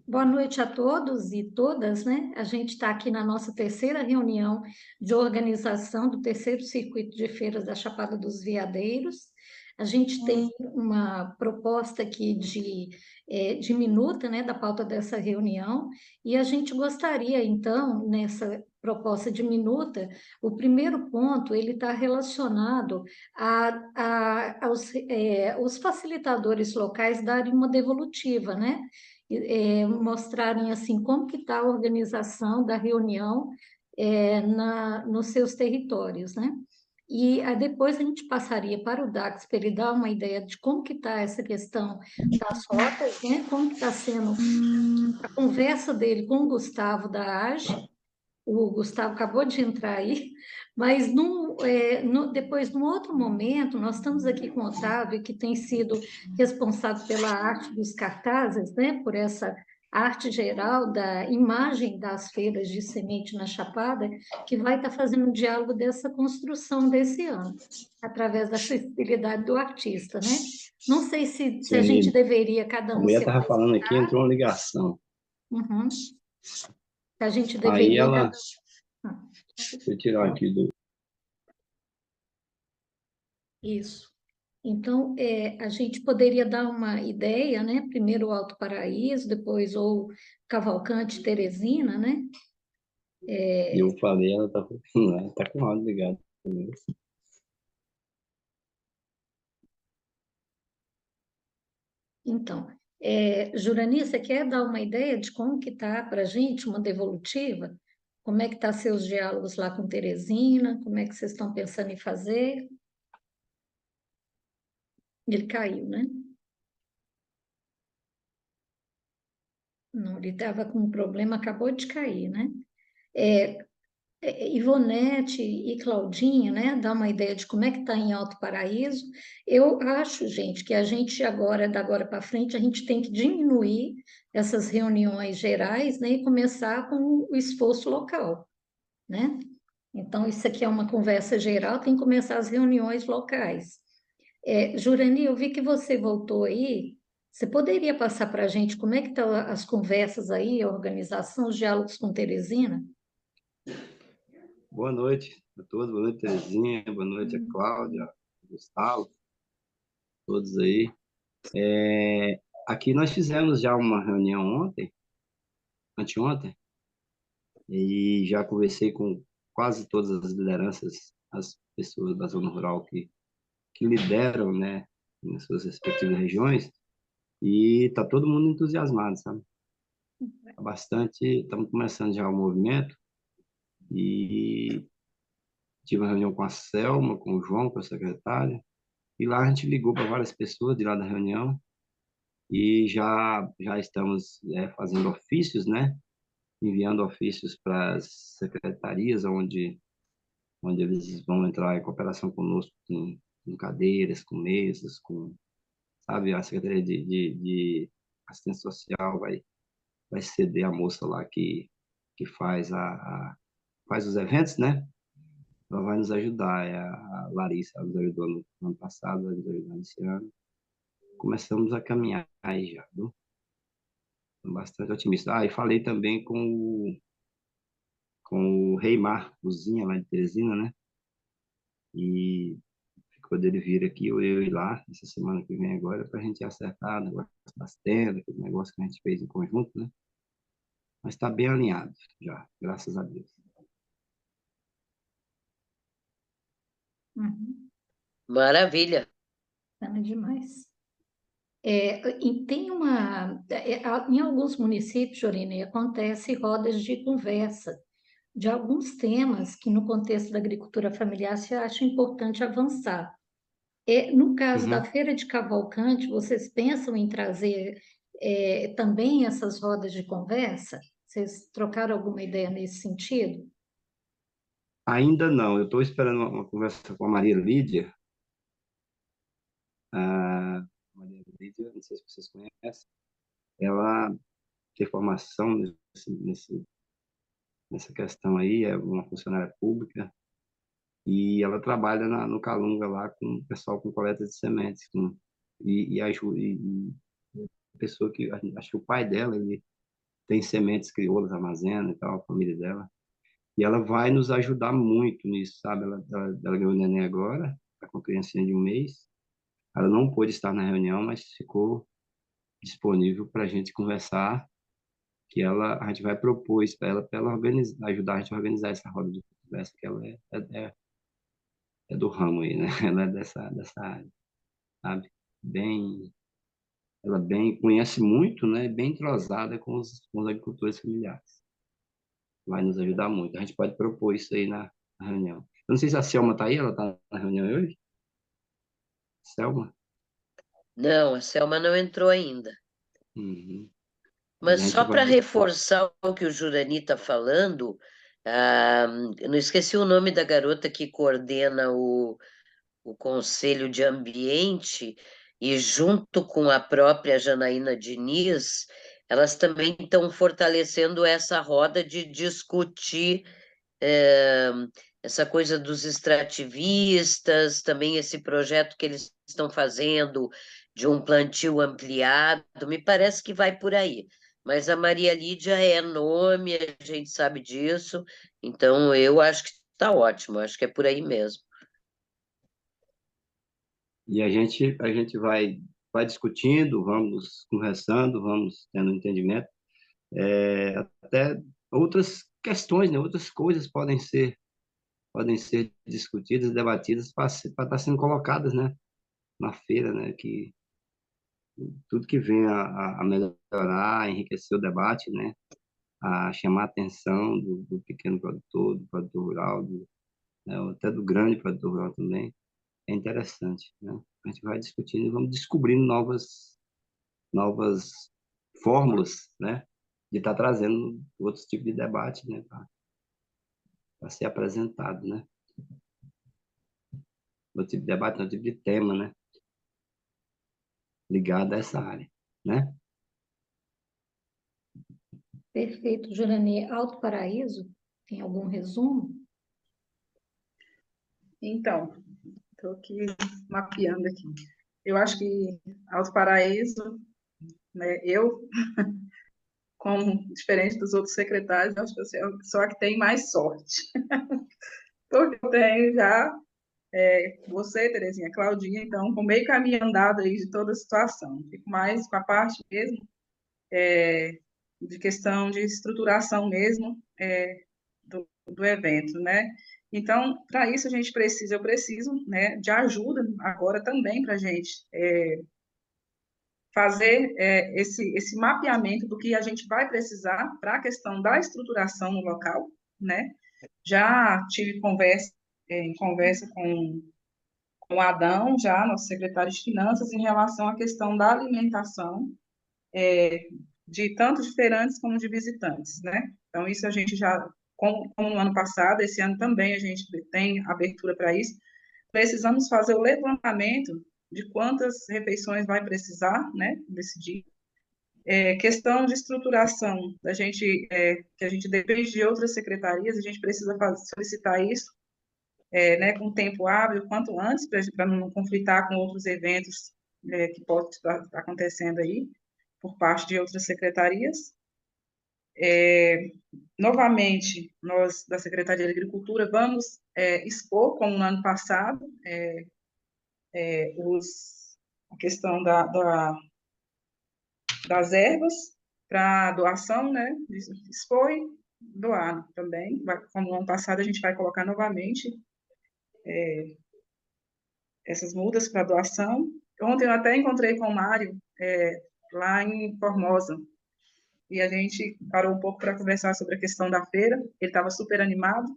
Boa noite a todos e todas, né? A gente está aqui na nossa terceira reunião de organização do terceiro circuito de feiras da Chapada dos Veadeiros. A gente tem uma proposta aqui de minuta, né, da pauta dessa reunião, e a gente gostaria, então, nessa proposta de minuta, o primeiro ponto, ele está relacionado aos facilitadores locais darem uma devolutiva, né? Mostrarem assim como que está a organização da reunião nos seus territórios, né? E aí depois a gente passaria para o Dax para ele dar uma ideia de como que está essa questão das rotas, né? Como que está sendo a conversa dele com o Gustavo da AGE. O Gustavo acabou de entrar aí, mas depois, num outro momento, nós estamos aqui com o Otávio, que tem sido responsável pela arte dos cartazes, né, por essa arte geral da imagem das feiras de semente na Chapada, que vai estar fazendo um diálogo dessa construção desse ano, através da acessibilidade do artista, né? Não sei se a gente Sim, deveria cada a um mulher se estava falando aqui, apresentar, entrou uma ligação. uhum, se a gente Aí deveria ela, cada um. deixa eu tirar aqui do. Isso. Então, a gente poderia dar uma ideia, né? Primeiro o Alto Paraíso, depois ou Cavalcante, Teresina, né? Eu falei, ela tá, ela tá com o áudio ligado. Então, Jurani, você quer dar uma ideia de como que está para a gente uma devolutiva? Como é que tá seus diálogos lá com Teresina? Como é que vocês estão pensando em fazer? Ele caiu, né? Não, ele estava com um problema, acabou de cair, né? É, Ivonete e Claudinha, né, dá uma ideia de como é que está em Alto Paraíso. Eu acho, gente, que a gente agora, da agora para frente, a gente tem que diminuir essas reuniões gerais, né, e começar com o esforço local, né? Então, isso aqui é uma conversa geral, tem que começar as reuniões locais. Jurani, eu vi que você voltou aí. Você poderia passar para a gente como é que estão as conversas aí, a organização, os diálogos com Teresina? Boa noite a todos, boa noite, Terezinha, boa noite a Cláudia, Gustavo, todos aí. Aqui nós fizemos já uma reunião ontem, anteontem, e já conversei com quase todas as lideranças, as pessoas da zona rural que lideram, né, nas suas respectivas regiões, e tá todo mundo entusiasmado, sabe? Tá bastante, estamos começando já o movimento, e tive uma reunião com a Selma, com o João, com a secretária, e lá a gente ligou para várias pessoas de lá da reunião, e já estamos fazendo ofícios, né? Enviando ofícios para as secretarias, onde eles vão entrar em cooperação conosco com cadeiras, com mesas, sabe, a Secretaria de Assistência Social vai ceder a moça lá que faz os eventos, né? Ela vai nos ajudar, é a Larissa, ela nos ajudou no ano passado, vai nos ajudar nesse ano. Começamos a caminhar aí já, viu? Tô bastante otimista. Ah, e falei também com o Reimar Cozinha, lá de Teresina, né? E ficou dele vir aqui, ou eu ir lá, essa semana que vem agora, para a gente acertar o negócio das tendas, aquele negócio que a gente fez em conjunto, né? Mas está bem alinhado já, graças a Deus. Uhum. Maravilha. Bacana demais. E tem em alguns municípios, Jorine, acontece rodas de conversa de alguns temas que, no contexto da agricultura familiar, se acha importante avançar. No caso da Uhum. Feira de Cavalcante, vocês pensam em trazer também essas rodas de conversa? Vocês trocaram alguma ideia nesse sentido? Ainda não, eu estou esperando uma conversa com a Maria Lídia. Maria Lídia, não sei se vocês conhecem, ela tem formação nessa questão aí, é uma funcionária pública, e ela trabalha no Calunga lá com o pessoal com coleta de sementes, e pessoa que, acho que o pai dela, tem sementes crioulas, armazena e tal, a família dela. E ela vai nos ajudar muito nisso, sabe? Ela ganhou o neném agora, está com a criancinha de 1 mês. Ela não pôde estar na reunião, mas ficou disponível para a gente conversar, que a gente vai propor isso para ela organizar, ajudar a gente a organizar essa roda de conversa, que ela é do ramo aí, né? Ela é dessa área, sabe? Bem, ela bem conhece muito, né? Bem entrosada com os agricultores familiares. Vai nos ajudar muito. A gente pode propor isso aí na reunião. Eu não sei se a Selma está aí, ela está na reunião hoje? Selma? Não, a Selma não entrou ainda. Uhum. Mas A gente só vai. para reforçar o que o Jurani está falando, eu não esqueci o nome da garota que coordena o Conselho de Ambiente, e junto com a própria Janaína Diniz, elas também estão fortalecendo essa roda de discutir eh, essa coisa dos extrativistas, também esse projeto que eles estão fazendo de um plantio ampliado, me parece que vai por aí. Mas a Maria Lídia é nome, a gente sabe disso, então eu acho que está ótimo, acho que é por aí mesmo. E a gente vai discutindo, vamos conversando, vamos tendo entendimento. Até outras questões, né? Outras coisas podem ser discutidas, debatidas para estar sendo colocadas, né? Na feira, né? Que tudo que vem a melhorar, a enriquecer o debate, né? A chamar a atenção do pequeno produtor, do produtor rural, né? Até do grande produtor rural também. É interessante, né? A gente vai discutindo e vamos descobrindo novas fórmulas, né? De estar trazendo outros tipos de debate, né? Para ser apresentado, né? Outro tipo de debate, outro tipo de tema, né? Ligado a essa área, né? Perfeito, Jurani. Alto Paraíso, tem algum resumo? Então, estou aqui mapeando aqui. Eu acho que Alto Paraíso, né, eu, como diferente dos outros secretários, acho que eu sou a que tem mais sorte. Porque eu tenho já você, Terezinha, Claudinha, então, com meio caminho andado aí de toda a situação. Fico mais com a parte mesmo de questão de estruturação mesmo do evento, né? Então, para isso eu preciso, né, de ajuda agora também para a gente fazer esse mapeamento do que a gente vai precisar para a questão da estruturação no local, né? Já tive conversa com o Adão, já, nosso secretário de Finanças, em relação à questão da alimentação de tanto de feirantes como de visitantes, né? Então, isso a gente já, como no ano passado, esse ano também a gente tem abertura para isso, precisamos fazer o levantamento de quantas refeições vai precisar, né, desse dia. Questão de estruturação, que a gente depende de outras secretarias, a gente precisa solicitar isso, né, com tempo hábil, quanto antes, para não conflitar com outros eventos que podem estar acontecendo aí, por parte de outras secretarias. Novamente, nós, da Secretaria de Agricultura, vamos expor, como no ano passado, a questão das ervas para doação, né? Expor e doar também. Como no ano passado, a gente vai colocar novamente essas mudas para doação. Ontem eu até encontrei com o Mário, lá em Formosa, e a gente parou um pouco para conversar sobre a questão da feira. Ele estava super animado,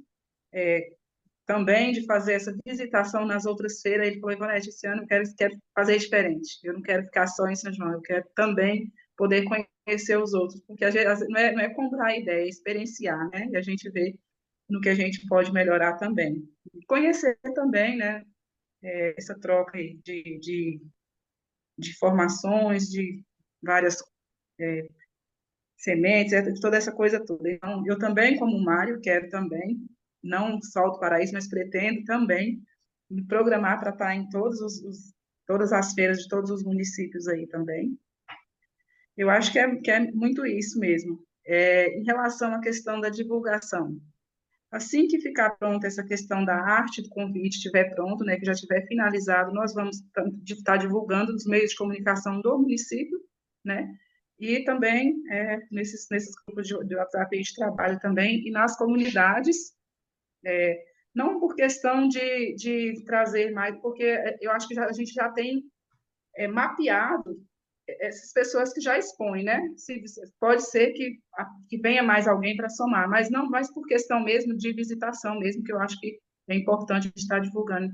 também de fazer essa visitação nas outras feiras. Ele falou: Ivonete, esse ano eu quero fazer diferente, eu não quero ficar só em São João, eu quero também poder conhecer os outros, porque a gente, não é comprar ideia, é experienciar, né? E a gente vê no que a gente pode melhorar também. E conhecer também, né, essa troca aí de formações, de várias sementes, toda essa coisa toda. Então, eu também, como Mário, quero também, não só o Paraíso, mas pretendo também me programar para estar em todas as feiras de todos os municípios aí também. Eu acho que é muito isso mesmo. Em relação à questão da divulgação, assim que ficar pronta essa questão da arte do convite, estiver pronto, né, que já estiver finalizado, nós vamos estar divulgando nos meios de comunicação do município, né, e também nesses grupos de WhatsApp a gente trabalha também, e nas comunidades, não por questão de trazer mais, porque eu acho que a gente já tem mapeado essas pessoas que já expõem, né? Pode ser que venha mais alguém para somar, mas não, mas por questão mesmo de visitação mesmo, que eu acho que é importante estar divulgando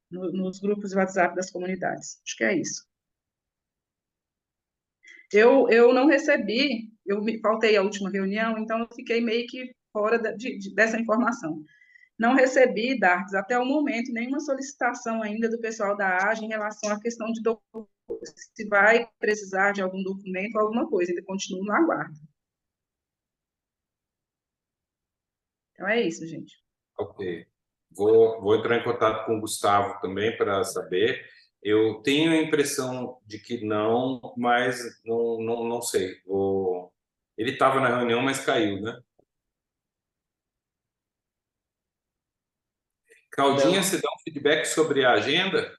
nos grupos de WhatsApp das comunidades. Acho que é isso. Eu não recebi, faltei a última reunião, então eu fiquei meio que fora dessa informação. Não recebi, Dardes, até o momento, nenhuma solicitação ainda do pessoal da AGE em relação à questão de se vai precisar de algum documento ou alguma coisa, ainda continuo no aguardo. Então é isso, gente. Ok. Vou entrar em contato com o Gustavo também para saber. Eu tenho a impressão de que não, mas não sei. Ele estava na reunião, mas caiu, né? Claudinha, você dá um feedback sobre a agenda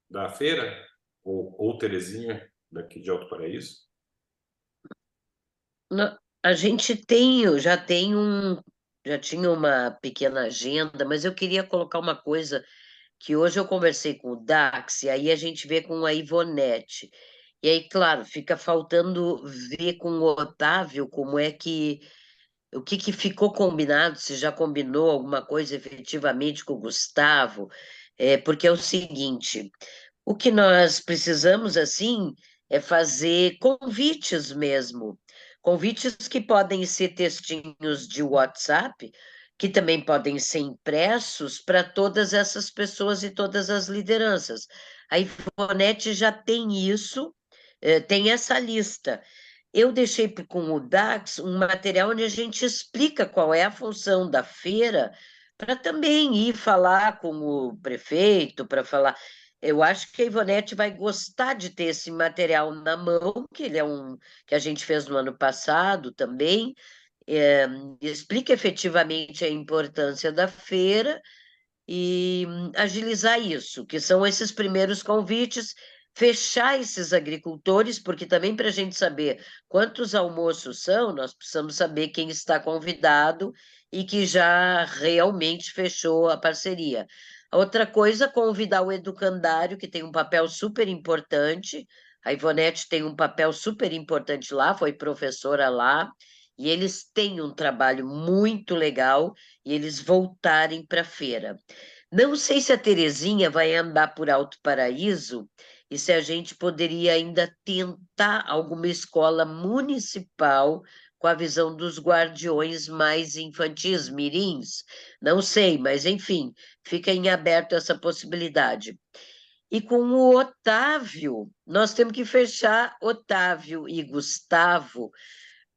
da feira? Ou Terezinha, daqui de Alto Paraíso? A gente já tinha uma pequena agenda, mas eu queria colocar uma coisa que hoje eu conversei com o Dax, e aí a gente vê com a Ivonete. E aí, claro, fica faltando ver com o Otávio como é que o que ficou combinado, se já combinou alguma coisa efetivamente com o Gustavo, porque é o seguinte, o que nós precisamos, assim, é fazer convites mesmo, convites que podem ser textinhos de WhatsApp, que também podem ser impressos para todas essas pessoas e todas as lideranças. A Ivonete já tem isso, tem essa lista. Eu deixei com o Dax um material onde a gente explica qual é a função da feira, para também ir falar com o prefeito, para falar. Eu acho que a Ivonete vai gostar de ter esse material na mão, que ele é que a gente fez no ano passado também, explica efetivamente a importância da feira e agilizar isso, que são esses primeiros convites, fechar esses agricultores, porque também para a gente saber quantos almoços são, nós precisamos saber quem está convidado e que já realmente fechou a parceria. Outra coisa, convidar o educandário, que tem um papel super importante. A Ivonete tem um papel super importante lá, foi professora lá, e eles têm um trabalho muito legal e eles voltarem para a feira. Não sei se a Terezinha vai andar por Alto Paraíso e se a gente poderia ainda tentar alguma escola municipal com a visão dos guardiões mais infantis, mirins. Não sei, mas enfim, fica em aberto essa possibilidade. E com o Otávio, nós temos que fechar Otávio e Gustavo,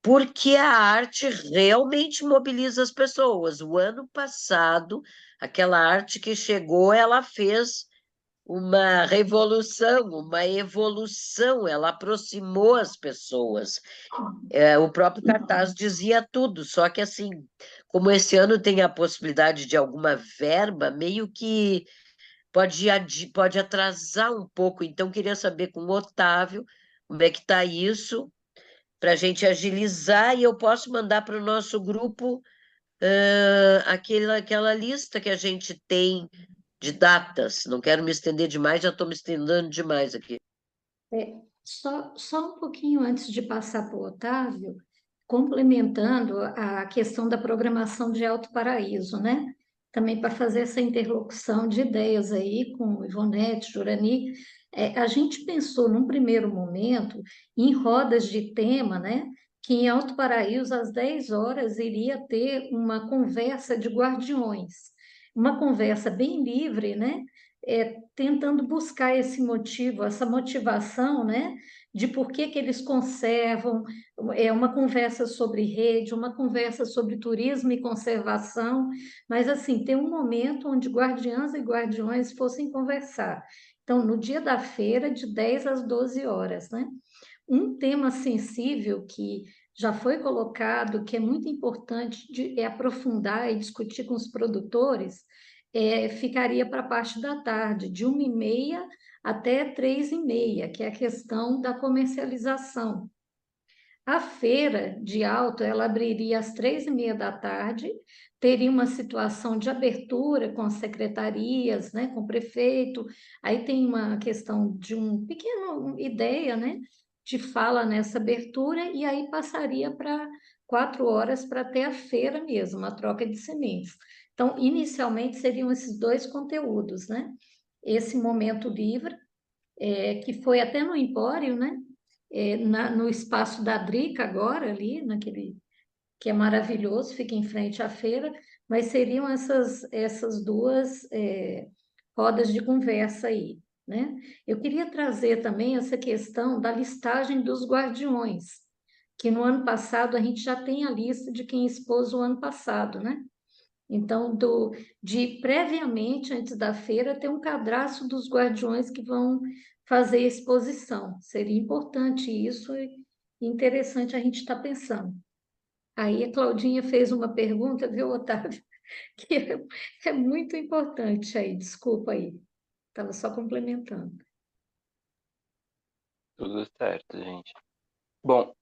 porque a arte realmente mobiliza as pessoas. O ano passado, aquela arte que chegou, ela fez uma revolução, uma evolução, ela aproximou as pessoas. O próprio cartaz dizia tudo, só que assim, como esse ano tem a possibilidade de alguma verba, meio que pode atrasar um pouco. Então, queria saber com o Otávio como é que está isso, para a gente agilizar, e eu posso mandar para o nosso grupo aquela lista que a gente tem de datas. Não quero me estender demais, já estou me estendendo demais aqui. Só um pouquinho antes de passar para o Otávio, complementando a questão da programação de Alto Paraíso, né? Também para fazer essa interlocução de ideias aí com Ivonete, Jurani, a gente pensou num primeiro momento em rodas de tema, né? Que em Alto Paraíso, às 10 horas, iria ter uma conversa de guardiões, uma conversa bem livre, né? Tentando buscar esse motivo, essa motivação, né? De por que eles conservam, uma conversa sobre rede, uma conversa sobre turismo e conservação, mas assim, tem um momento onde guardiãs e guardiões fossem conversar. Então, no dia da feira, de 10 às 12 horas, né? Um tema sensível que já foi colocado que é muito importante aprofundar e discutir com os produtores, ficaria para a parte da tarde, de 1h30 até 3h30, que é a questão da comercialização. A feira de Alto, ela abriria às 3h30 da tarde, teria uma situação de abertura com as secretarias, né, com o prefeito, aí tem uma questão de um pequeno ideia, né, de fala nessa abertura, e aí passaria para 4 horas para ter a feira mesmo, a troca de sementes. Então, inicialmente seriam esses dois conteúdos, né? Esse momento livre, que foi até no Empório, né? No espaço da Drica agora, ali, naquele que é maravilhoso, fica em frente à feira, mas seriam essas duas rodas de conversa aí, né? Eu queria trazer também essa questão da listagem dos guardiões, que no ano passado a gente já tem a lista de quem expôs o ano passado, né? Então, de previamente, antes da feira, ter um cadastro dos guardiões que vão fazer a exposição. Seria importante isso e interessante a gente estar pensando. Aí a Claudinha fez uma pergunta, viu, Otávio? Que é muito importante aí, desculpa aí. Estava só complementando. Tudo certo, gente. Bom,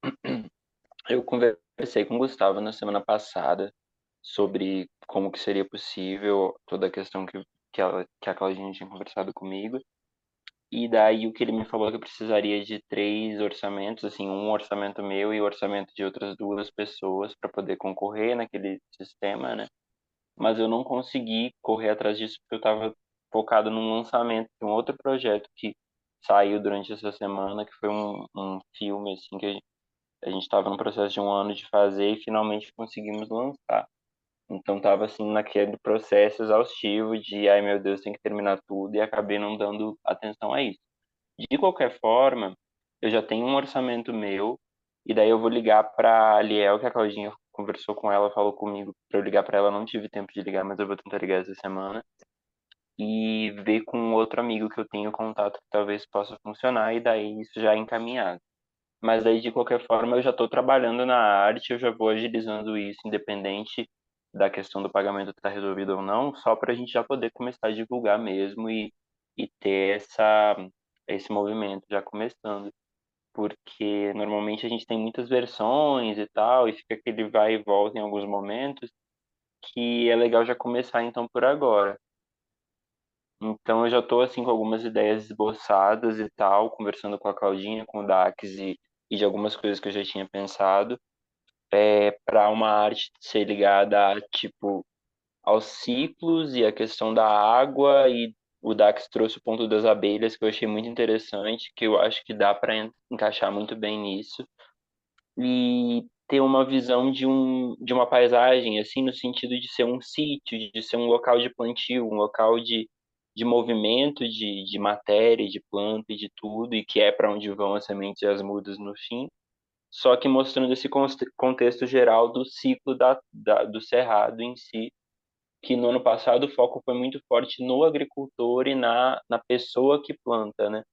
eu conversei com o Gustavo na semana passada sobre como que seria possível toda a questão que a Claudinha tinha conversado comigo. E daí o que ele me falou é que eu precisaria de 3 orçamentos, assim, um orçamento meu e o orçamento de outras 2 pessoas para poder concorrer naquele sistema, né? Mas eu não consegui correr atrás disso porque eu estava focado num lançamento de um outro projeto que saiu durante essa semana, que foi um filme, assim, que a gente estava no processo de um ano de fazer e finalmente conseguimos lançar. Então estava assim naquele processo exaustivo de, ai meu Deus, tem que terminar tudo e acabei não dando atenção a isso. De qualquer forma, eu já tenho um orçamento meu e daí eu vou ligar para a Liel, que a Claudinha conversou com ela, falou comigo para eu ligar para ela, não tive tempo de ligar, mas eu vou tentar ligar essa semana e ver com outro amigo que eu tenho contato que talvez possa funcionar e daí isso já é encaminhado. Mas aí, de qualquer forma, eu já estou trabalhando na arte, eu já vou agilizando isso, independente da questão do pagamento estar resolvido ou não, só para a gente já poder começar a divulgar mesmo e ter esse movimento já começando. Porque normalmente a gente tem muitas versões e tal, e fica aquele vai e volta em alguns momentos, que é legal já começar então por agora. Então eu já estou assim com algumas ideias esboçadas e tal, conversando com a Claudinha, com o Dax e de algumas coisas que eu já tinha pensado, para uma arte ser ligada a, tipo, aos ciclos e a questão da água, e o Dax trouxe o ponto das abelhas, que eu achei muito interessante, que eu acho que dá para encaixar muito bem nisso, e ter uma visão de uma paisagem, assim, no sentido de ser um sítio, de ser um local de plantio, um local de movimento, de matéria, de planta e de tudo, e que é para onde vão as sementes e as mudas no fim, só que mostrando esse contexto geral do ciclo do cerrado em si, que no ano passado o foco foi muito forte no agricultor e na pessoa que planta, né?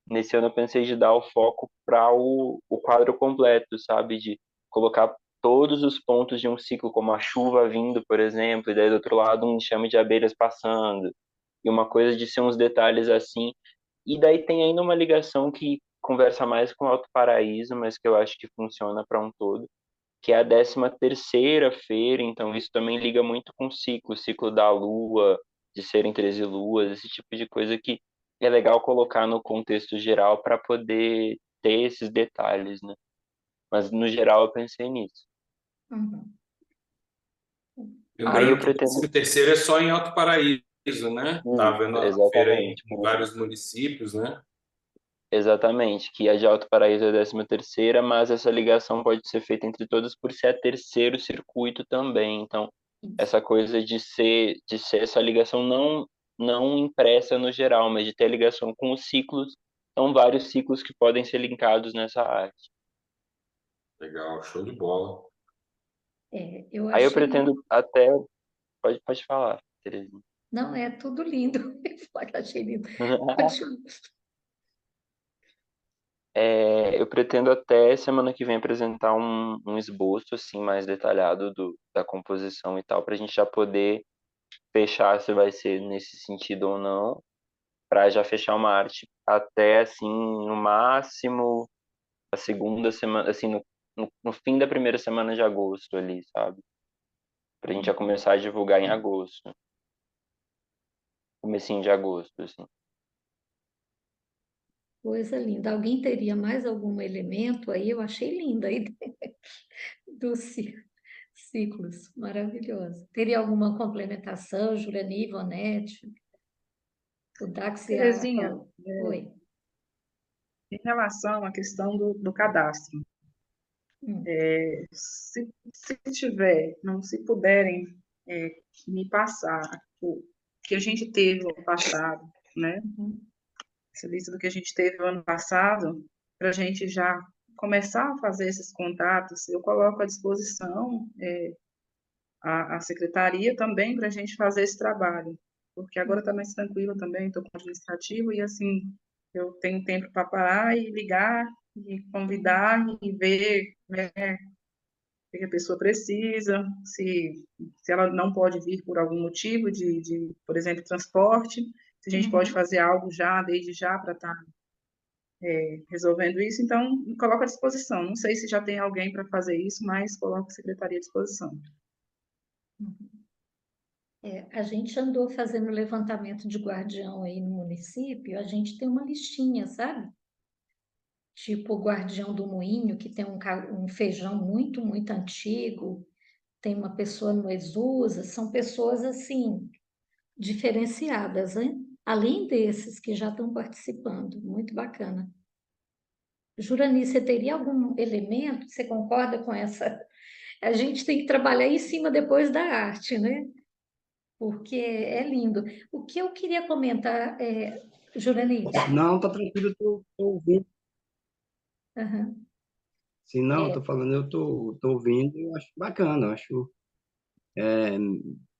Nesse ano eu pensei de dar o foco para o quadro completo, sabe? De colocar todos os pontos de um ciclo, como a chuva vindo, por exemplo, e daí do outro lado um enxame de abelhas passando, e uma coisa de ser uns detalhes assim. E daí tem ainda uma ligação que conversa mais com o Alto Paraíso, mas que eu acho que funciona para um todo, que é a 13ª feira, então isso também liga muito com o ciclo da lua, de serem 13 luas, esse tipo de coisa que é legal colocar no contexto geral para poder ter esses detalhes, né? Mas no geral eu pensei nisso. Uhum. Aí eu Lembrando que o pretendo. 13º é só em Alto Paraíso, né? Tá vendo a feira em Exatamente. vários municípios, né? Exatamente, que a de Alto Paraíso é a 13ª, mas essa ligação pode ser feita entre todas por ser a terceiro circuito também. Então, essa coisa de ser essa ligação não impressa no geral, mas de ter ligação com os ciclos, são vários ciclos que podem ser linkados nessa arte. Legal, show de bola. Eu Aí eu achei. pretendo até, pode falar, Terezinha. Não, é tudo lindo. Eu ia falar que achei lindo. Continua. Eu pretendo até semana que vem apresentar um esboço assim mais detalhado da composição e tal, para a gente já poder fechar se vai ser nesse sentido ou não, para já fechar uma arte até assim no máximo a segunda semana, assim no fim da primeira semana de agosto ali, sabe? Para a gente já começar a divulgar em agosto, comecinho de agosto, assim. Coisa linda. Alguém teria mais algum elemento aí? Eu achei linda a ideia dos ciclos, maravilhosa. Teria alguma complementação, Jurani, Ivonete, o Dax e a... Terezinha, Oi. em relação à questão do cadastro, Hum. se tiver, não se puderem me passar o que a gente teve no passado, né? Uhum. Essa lista do que a gente teve no ano passado, para a gente já começar a fazer esses contatos, eu coloco à disposição a secretaria também para a gente fazer esse trabalho, porque agora está mais tranquilo também, estou com o administrativo e assim, eu tenho tempo para parar e ligar e convidar e ver, né, o que a pessoa precisa, se ela não pode vir por algum motivo por exemplo, transporte, se a gente pode Uhum. fazer algo já, desde já, para estar resolvendo isso, então, coloco à disposição. Não sei se já tem alguém para fazer isso, mas coloco a secretaria à disposição. A gente andou fazendo levantamento de guardião aí no município, a gente tem uma listinha, sabe? Tipo o guardião do moinho, que tem um feijão muito, muito antigo, tem uma pessoa no Exusa, são pessoas assim, diferenciadas, né? Além desses que já estão participando, muito bacana. Jurani, você teria algum elemento? Você concorda com essa? A gente tem que trabalhar em cima depois da arte, né? Porque é lindo. O que eu queria comentar Jurani, Não, tá tranquilo, eu tô ouvindo. aham, Se não, eu é, tô falando, tô ouvindo, eu acho bacana, eu acho é,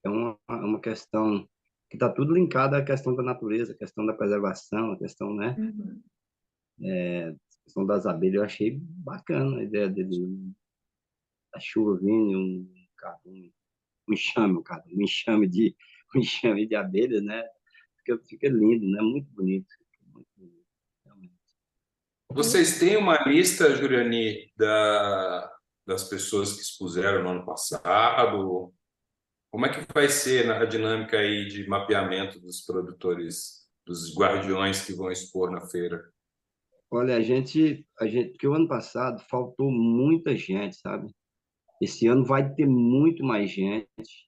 é uma questão que está tudo linkado à questão da natureza, à questão da preservação, à questão, né, uhum. a questão das abelhas, eu achei bacana a ideia da chuva vindo, um enxame, cara, um enxame de abelhas, né, fica lindo, né, muito bonito, realmente. Vocês têm uma lista, Juliani, das pessoas que expuseram no ano passado? Como é que vai ser a dinâmica aí de mapeamento dos produtores, dos guardiões que vão expor na feira? Olha, porque o ano passado faltou muita gente, sabe? Esse ano vai ter muito mais gente.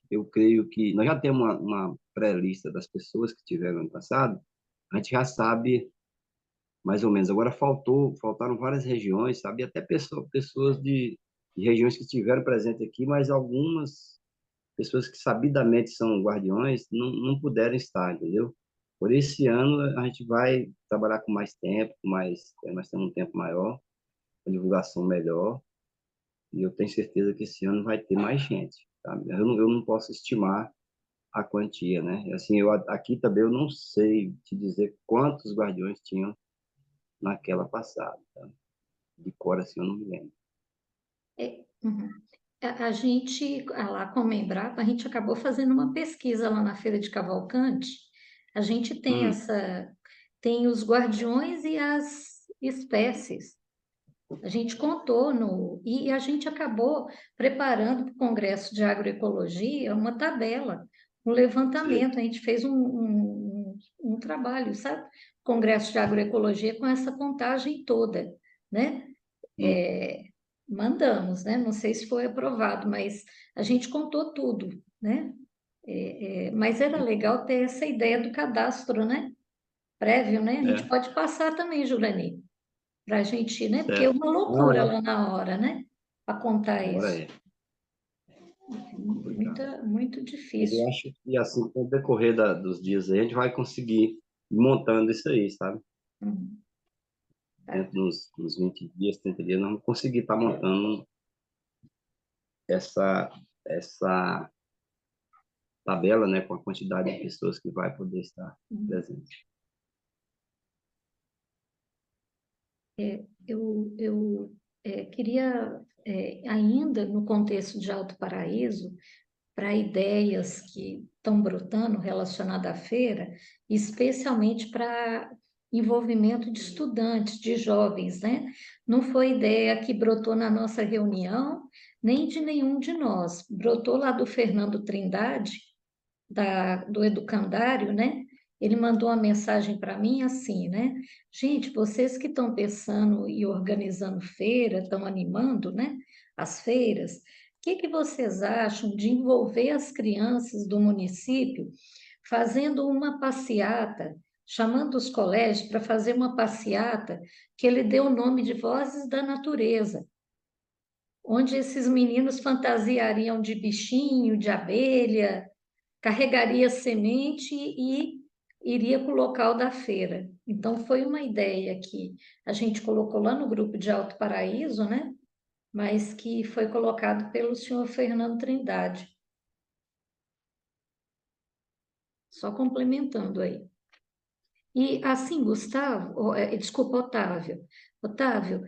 Eu creio que nós já temos uma pré-lista das pessoas que tiveram ano passado. A gente já sabe mais ou menos. Agora faltaram várias regiões, sabe? E até pessoas de regiões que estiveram presentes aqui, mas algumas pessoas que sabidamente são guardiões não puderam estar, entendeu? Por esse ano a gente vai trabalhar com mais tempo, nós temos um tempo maior, uma divulgação melhor. E eu tenho certeza que esse ano vai ter mais gente, sabe? Eu não posso estimar a quantia, né? Assim, aqui também eu não sei te dizer quantos guardiões tinham naquela passada, tá? De cor, assim, eu não me lembro. Uhum. A gente, lá com o Membrapa, a gente acabou fazendo uma pesquisa lá na Feira de Cavalcante. A gente Hum, tem os guardiões e as espécies. A gente contou e a gente acabou preparando para o Congresso de Agroecologia uma tabela, um sei. levantamento. A gente fez um trabalho, sabe? Congresso de Agroecologia com essa contagem toda, né? Hum, É, mandamos, né? Não sei se foi aprovado, mas a gente contou tudo, né? Mas era legal ter essa ideia do cadastro, né? Prévio, né? A gente é, pode passar também, Juliane, para a gente, né? Porque é certo. uma Não loucura é, lá na hora, né? Para contar agora isso. é complicado. Muito Mas eu difícil. acho que, assim, com o decorrer dos dias aí, a gente vai conseguir ir montando isso aí, sabe? Hum, tá. Dentro dos 20 dias, 30 dias, nós vamos conseguir estar montando essa tabela, né, com a quantidade de pessoas que vai poder estar Hum. presente. eu queria, ainda no contexto de Alto Paraíso, para ideias que estão brotando relacionadas à feira, especialmente para envolvimento de estudantes, de jovens, né? Não foi ideia que brotou na nossa reunião, nem de nenhum de nós. Brotou lá do Fernando Trindade, do Educandário, né? Ele mandou uma mensagem para mim assim, né? Gente, vocês que estão pensando e organizando feira, estão animando, né? As feiras, o que vocês acham de envolver as crianças do município fazendo uma passeata, chamando os colégios para fazer uma passeata que ele deu o nome de Vozes da Natureza, onde esses meninos fantasiariam de bichinho, de abelha, carregaria semente e iria para o local da feira. Então, foi uma ideia que a gente colocou lá no grupo de Alto Paraíso, né? Mas que foi colocado pelo senhor Fernando Trindade. Só complementando aí. E assim, Gustavo, desculpa, Otávio. Otávio,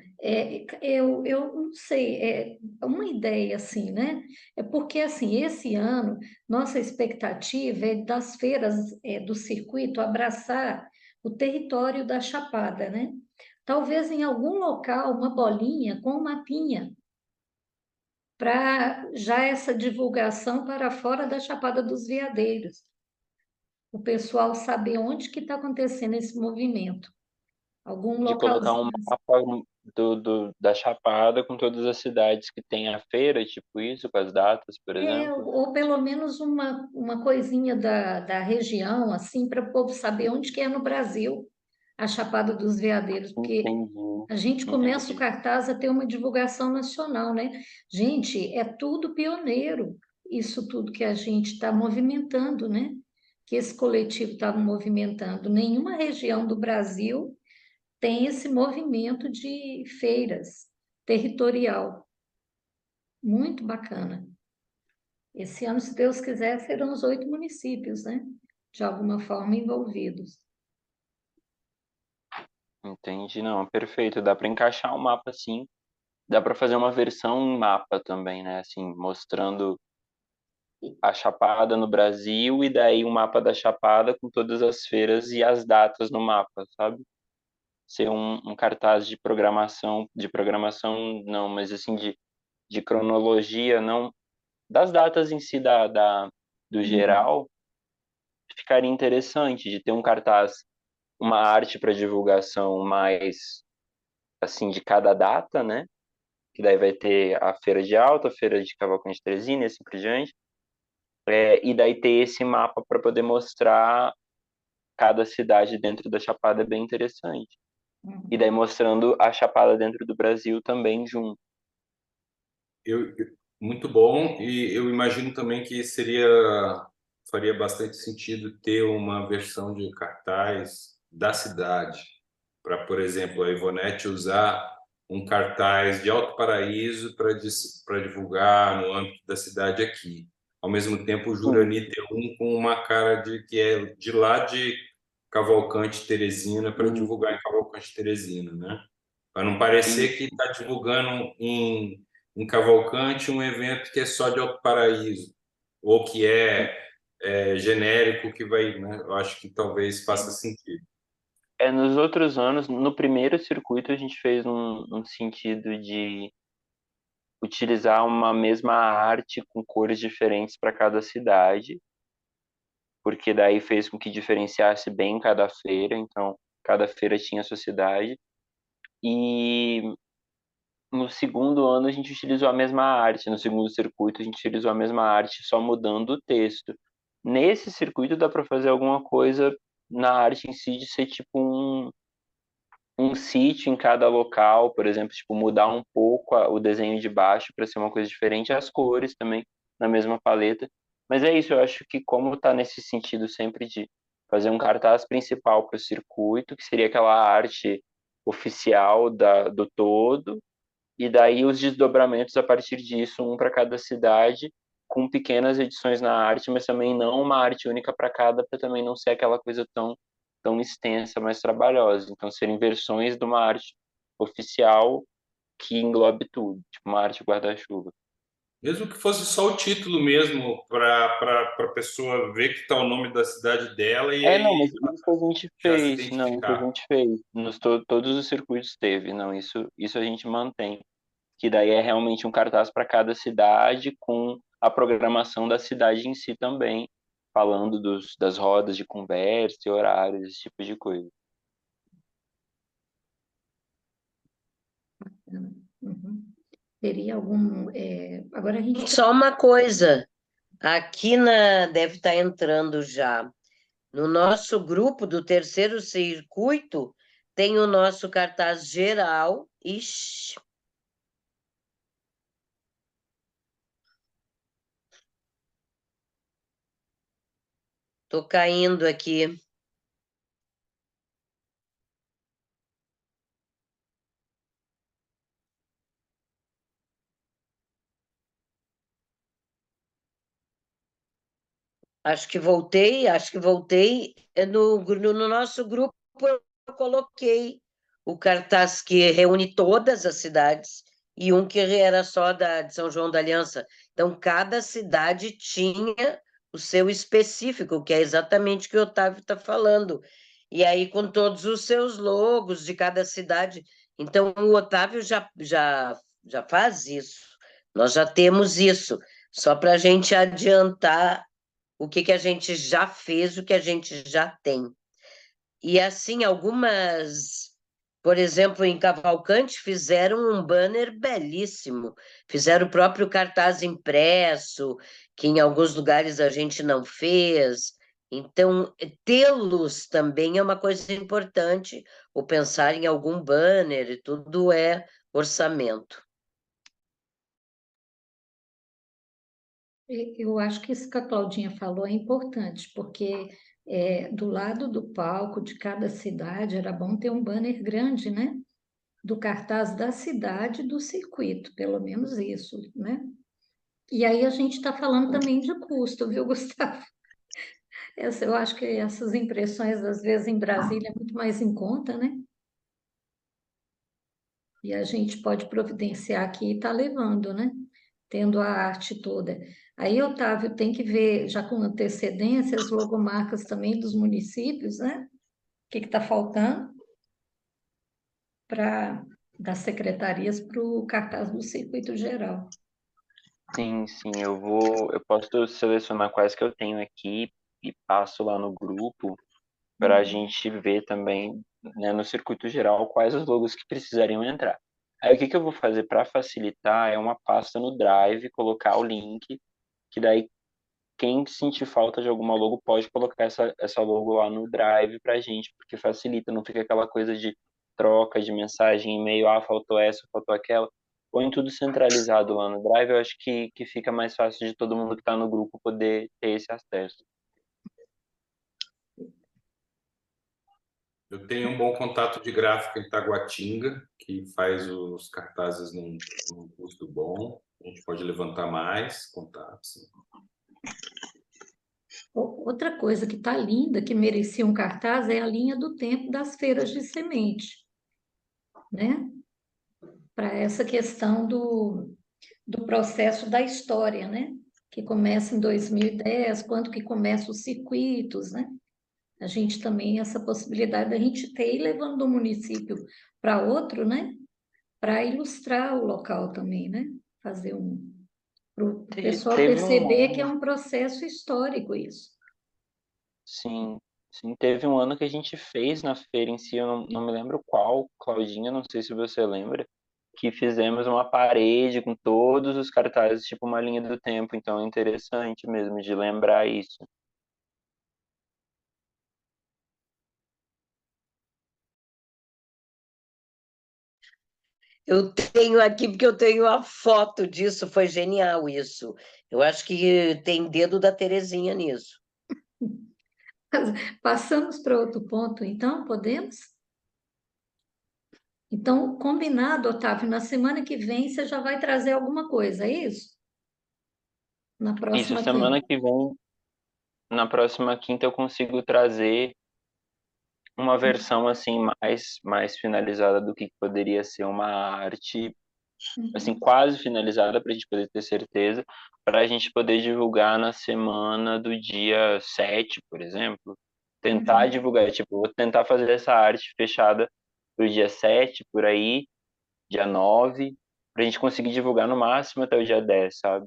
eu não sei, é uma ideia assim, né? É porque assim, esse ano, nossa expectativa é das feiras do circuito abraçar o território da Chapada, né? Talvez em algum local, uma bolinha com um mapinha, para já essa divulgação para fora da Chapada dos Veadeiros, o pessoal saber onde que está acontecendo esse movimento. Algum De colocar um localzinho. mapa da Chapada com todas as cidades que tem a feira, tipo isso, com as datas, por exemplo. Ou pelo menos uma coisinha da região, assim, para o povo saber onde que é no Brasil a Chapada dos Veadeiros, porque Entendi, a gente começa o entendi. cartaz a ter uma divulgação nacional, né? Gente, é tudo pioneiro, isso tudo que a gente está movimentando, né? Que esse coletivo está movimentando. Nenhuma região do Brasil tem esse movimento de feiras territorial. Muito bacana. Esse ano, se Deus quiser, serão os 8 municípios, né? De alguma forma envolvidos. Entendi, não, perfeito. Dá para encaixar o mapa assim. Dá para fazer uma versão em mapa também, né? Assim, mostrando a Chapada no Brasil e daí um mapa da Chapada com todas as feiras e as datas no mapa, sabe? Ser um cartaz de programação não, mas assim de cronologia, não das datas em si do Uhum. geral, ficaria interessante de ter um cartaz, uma arte para divulgação mais assim de cada data, né? Que daí vai ter a Feira de Alta, a Feira de Cavalcante Teresina e assim por diante. E daí ter esse mapa para poder mostrar cada cidade dentro da Chapada é bem interessante. E Uhum. daí mostrando a Chapada dentro do Brasil também junto. Muito bom, e eu imagino também que faria bastante sentido ter uma versão de cartaz da cidade, para, por exemplo, a Ivonete usar um cartaz de Alto Paraíso para divulgar no âmbito da cidade aqui. Ao mesmo tempo, o Sim, Jurani ter um com uma cara de que é de lá de Cavalcante Teresina para e, divulgar em Cavalcante Teresina, né? Para não parecer que está divulgando em Cavalcante um evento que é só de Alto Paraíso, ou que é genérico, que vai, né? Eu acho que talvez faça sentido. nos outros anos, no primeiro circuito, a gente fez um sentido de utilizar uma mesma arte com cores diferentes para cada cidade, porque daí fez com que diferenciasse bem cada feira, então cada feira tinha a sua cidade. E no segundo ano a gente utilizou a mesma arte, no segundo circuito a gente utilizou a mesma arte, só mudando o texto. Nesse circuito dá para fazer alguma coisa na arte em si de ser tipo um sítio em cada local, por exemplo, tipo mudar um pouco o desenho de baixo para ser uma coisa diferente, as cores também na mesma paleta. Mas é isso, eu acho que como está nesse sentido sempre de fazer um cartaz principal para o circuito, que seria aquela arte oficial do todo, e daí os desdobramentos a partir disso, um para cada cidade, com pequenas edições na arte, mas também não uma arte única para cada, para também não ser aquela coisa tão extensa, mais trabalhosa. Então, serem versões de uma arte oficial que englobe tudo, tipo uma arte guarda-chuva. Mesmo que fosse só o título mesmo, para a pessoa ver que está o nome da cidade dela e Não, mas aí isso a gente já se fez, não, isso a identificar. gente fez. Todos os circuitos teve, não, isso a gente mantém. Que daí é realmente um cartaz para cada cidade, com a programação da cidade em si também, falando das rodas de conversa, e horários, esse tipo de coisa. Uhum. Teria algum. Agora a gente. Só uma coisa, aqui deve estar entrando já. No nosso grupo do terceiro circuito, tem o nosso cartaz geral. Ixi, tô caindo aqui. Acho que voltei. No nosso grupo eu coloquei o cartaz que reúne todas as cidades e um que era só de São João da Aliança. Então, cada cidade tinha o seu específico, que é exatamente o que o Otávio está falando. E aí, com todos os seus logos de cada cidade. Então, o Otávio já faz isso. Nós já temos isso. Só para a gente adiantar o que a gente já fez, o que a gente já tem. E assim, por exemplo, em Cavalcante, fizeram um banner belíssimo, fizeram o próprio cartaz impresso, que em alguns lugares a gente não fez. Então, tê-los também é uma coisa importante, ou pensar em algum banner, tudo é orçamento. Eu acho que isso que a Claudinha falou é importante, porque do lado do palco de cada cidade era bom ter um banner grande, né? Do cartaz da cidade do circuito, pelo menos isso, né? E aí a gente está falando também de custo, viu, Gustavo? Eu acho que essas impressões, às vezes, em Brasília, é muito mais em conta, né? E a gente pode providenciar aqui e está levando, né? Tendo a arte toda. Aí, Otávio, tem que ver, já com antecedência, as logomarcas também dos municípios, né? O que está faltando para das secretarias para o cartaz do circuito geral. Sim, eu posso selecionar quais que eu tenho aqui e passo lá no grupo para a gente ver também, né, no circuito geral, quais os logos que precisariam entrar. Aí o que eu vou fazer para facilitar é uma pasta no Drive, colocar o link, que daí quem sentir falta de alguma logo pode colocar essa logo lá no Drive para a gente, porque facilita, não fica aquela coisa de troca de mensagem, e-mail, faltou essa, faltou aquela. Põe tudo centralizado lá no Drive, eu acho que fica mais fácil de todo mundo que está no grupo poder ter esse acesso. Eu tenho um bom contato de gráfica em Taguatinga, que faz os cartazes num custo bom. A gente pode levantar mais contatos. Outra coisa que está linda, que merecia um cartaz, é a linha do tempo das feiras de semente, né? Para essa questão do processo da história, né? Que começa em 2010, quando que começam os circuitos, né? A gente também, essa possibilidade da gente ter ir levando de um município para outro, né? Para ilustrar o local também, né? Fazer para o pessoal Teve um perceber que é ano, um processo histórico isso. sim, sim, teve um ano que a gente fez na feira em si, eu não me lembro qual, Claudinha, não sei se você lembra, que fizemos uma parede com todos os cartazes, tipo uma linha do tempo, então é interessante mesmo de lembrar isso. Eu tenho aqui, porque eu tenho a foto disso, foi genial isso. Eu acho que tem dedo da Terezinha nisso. Passamos para outro ponto, então, podemos? Então, combinado, Otávio, na semana que vem você já vai trazer alguma coisa, é isso? Na Isso, próxima quinta. semana que vem, na próxima quinta, eu consigo trazer uma versão assim mais finalizada do que poderia ser uma arte assim quase finalizada para a gente poder ter certeza, para a gente poder divulgar na semana do dia 7, por exemplo. Tentar divulgar, tipo, vou tentar fazer essa arte fechada pro dia 7, por aí, dia 9, para a gente conseguir divulgar no máximo até o dia 10, sabe?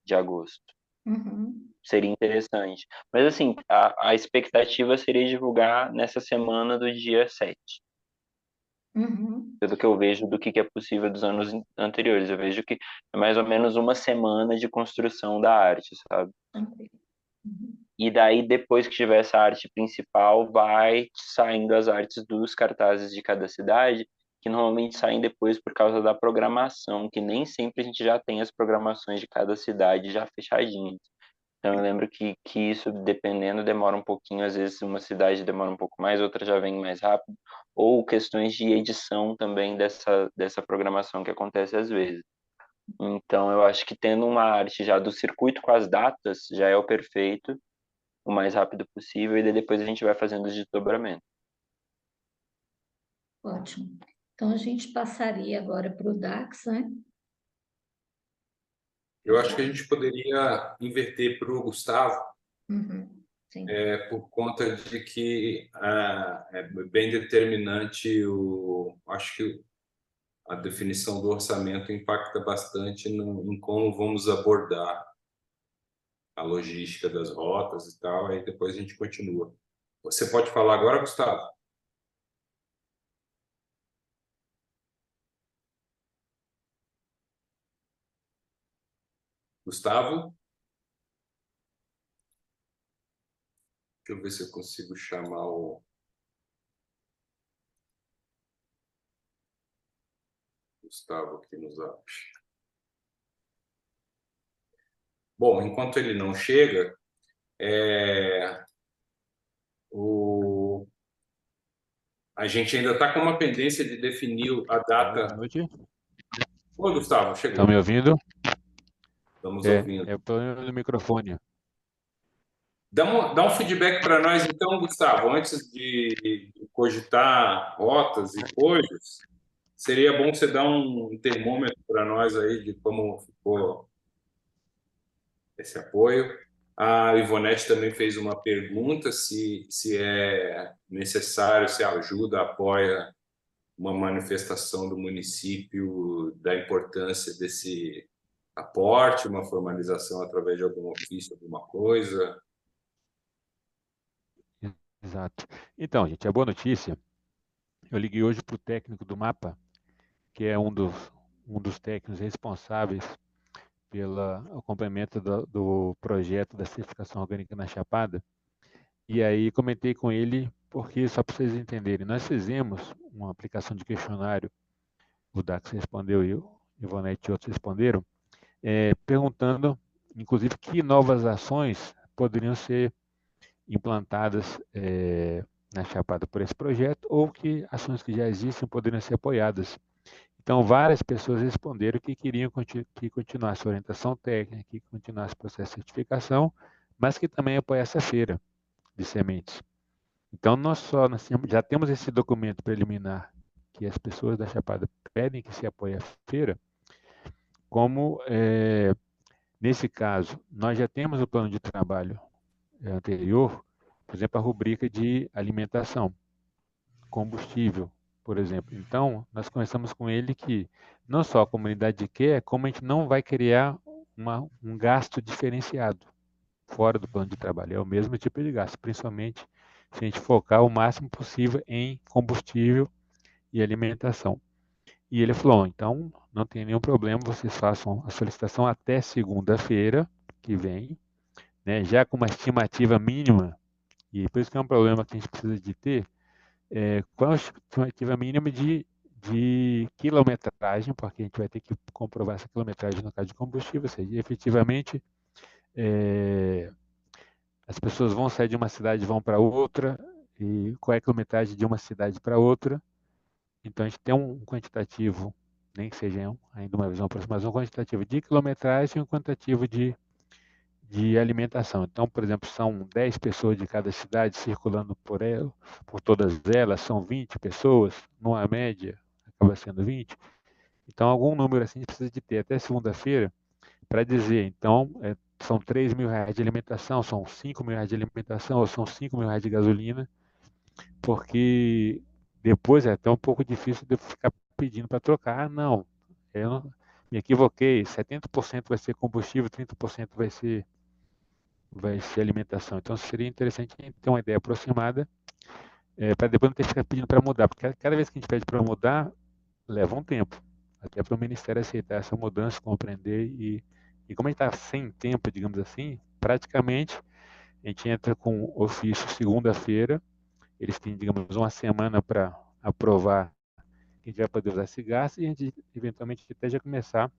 De agosto. Uhum. Seria interessante. Mas, assim, a expectativa seria divulgar nessa semana do dia 7. Uhum. Pelo que eu vejo do que é possível dos anos anteriores. Eu vejo que é mais ou menos uma semana de construção da arte, sabe? Uhum. E daí, depois que tiver essa arte principal, vai saindo as artes dos cartazes de cada cidade, que normalmente saem depois por causa da programação, que nem sempre a gente já tem as programações de cada cidade já fechadinhas. Então, eu lembro que isso, dependendo, demora um pouquinho. Às vezes, uma cidade demora um pouco mais, outra já vem mais rápido. Ou questões de edição também dessa programação que acontece às vezes. Então, eu acho que tendo uma arte já do circuito com as datas, já é o perfeito, o mais rápido possível, e daí depois a gente vai fazendo os desdobramentos. Ótimo. Então, a gente passaria agora para o DAX, né? Eu acho que a gente poderia inverter para o Gustavo, Uhum. Sim. por conta de que é bem determinante acho que a definição do orçamento impacta bastante em como vamos abordar a logística das rotas e tal, aí depois a gente continua. Você pode falar agora, Gustavo? Gustavo? Deixa eu ver se eu consigo chamar o Gustavo aqui no Zap. Bom, enquanto ele não chega, a gente ainda está com uma pendência de definir a data. Boa noite. Oi, Gustavo, Estão chegou. me ouvindo? Estamos ouvindo. É o problema do microfone. Dá um feedback para nós, então, Gustavo, antes de cogitar rotas e coisas, seria bom você dar um termômetro para nós aí de como ficou esse apoio. A Ivonete também fez uma pergunta se é necessário, se ajuda, apoia uma manifestação do município da importância desse aporte, uma formalização através de algum ofício, alguma coisa. Exato. Então, gente, a boa notícia, eu liguei hoje para o técnico do MAPA, que é um dos técnicos responsáveis pelo acompanhamento do projeto da certificação orgânica na Chapada, e aí comentei com ele, porque, só para vocês entenderem, nós fizemos uma aplicação de questionário, o Dax respondeu e o Ivonete e outros responderam, perguntando, inclusive, que novas ações poderiam ser implantadas na Chapada por esse projeto ou que ações que já existem poderiam ser apoiadas. Então, várias pessoas responderam que queriam que continuasse a orientação técnica, que continuasse o processo de certificação, mas que também apoiasse a feira de sementes. Então, nós já temos esse documento preliminar que as pessoas da Chapada pedem que se apoie a feira, como, nesse caso, nós já temos o plano de trabalho anterior, por exemplo, a rubrica de alimentação, combustível, por exemplo. Então, nós conversamos com ele que não só a comunidade quer, como a gente não vai criar um gasto diferenciado fora do plano de trabalho. É o mesmo tipo de gasto, principalmente se a gente focar o máximo possível em combustível e alimentação. E ele falou, então, não tem nenhum problema, vocês façam a solicitação até segunda-feira que vem, né, já com uma estimativa mínima, e por isso que é um problema que a gente precisa de ter, qual a estimativa mínima de quilometragem, porque a gente vai ter que comprovar essa quilometragem no caso de combustível, ou seja, efetivamente as pessoas vão sair de uma cidade e vão para outra, e qual é a quilometragem de uma cidade para outra. Então a gente tem um quantitativo, nem que seja ainda uma visão aproximada, um quantitativo de quilometragem e um quantitativo de de alimentação. Então, por exemplo, são 10 pessoas de cada cidade circulando por todas elas, são 20 pessoas, numa média, acaba sendo 20. Então, algum número assim a gente precisa de ter até segunda-feira para dizer, então, são 3 mil reais de alimentação, são 5 mil reais de alimentação, ou são 5 mil reais de gasolina, porque depois é até um pouco difícil de eu ficar pedindo para trocar. Ah, não, eu não, me equivoquei, 70% vai ser combustível, 30% vai ser alimentação. Então, seria interessante a gente ter uma ideia aproximada, para depois não ter que ficar pedindo para mudar, porque cada vez que a gente pede para mudar, leva um tempo, até para o Ministério aceitar essa mudança, compreender e como a gente está sem tempo, digamos assim, praticamente a gente entra com ofício segunda-feira, eles têm, digamos, uma semana para aprovar que a gente vai poder usar esse gasto e a gente eventualmente até já começar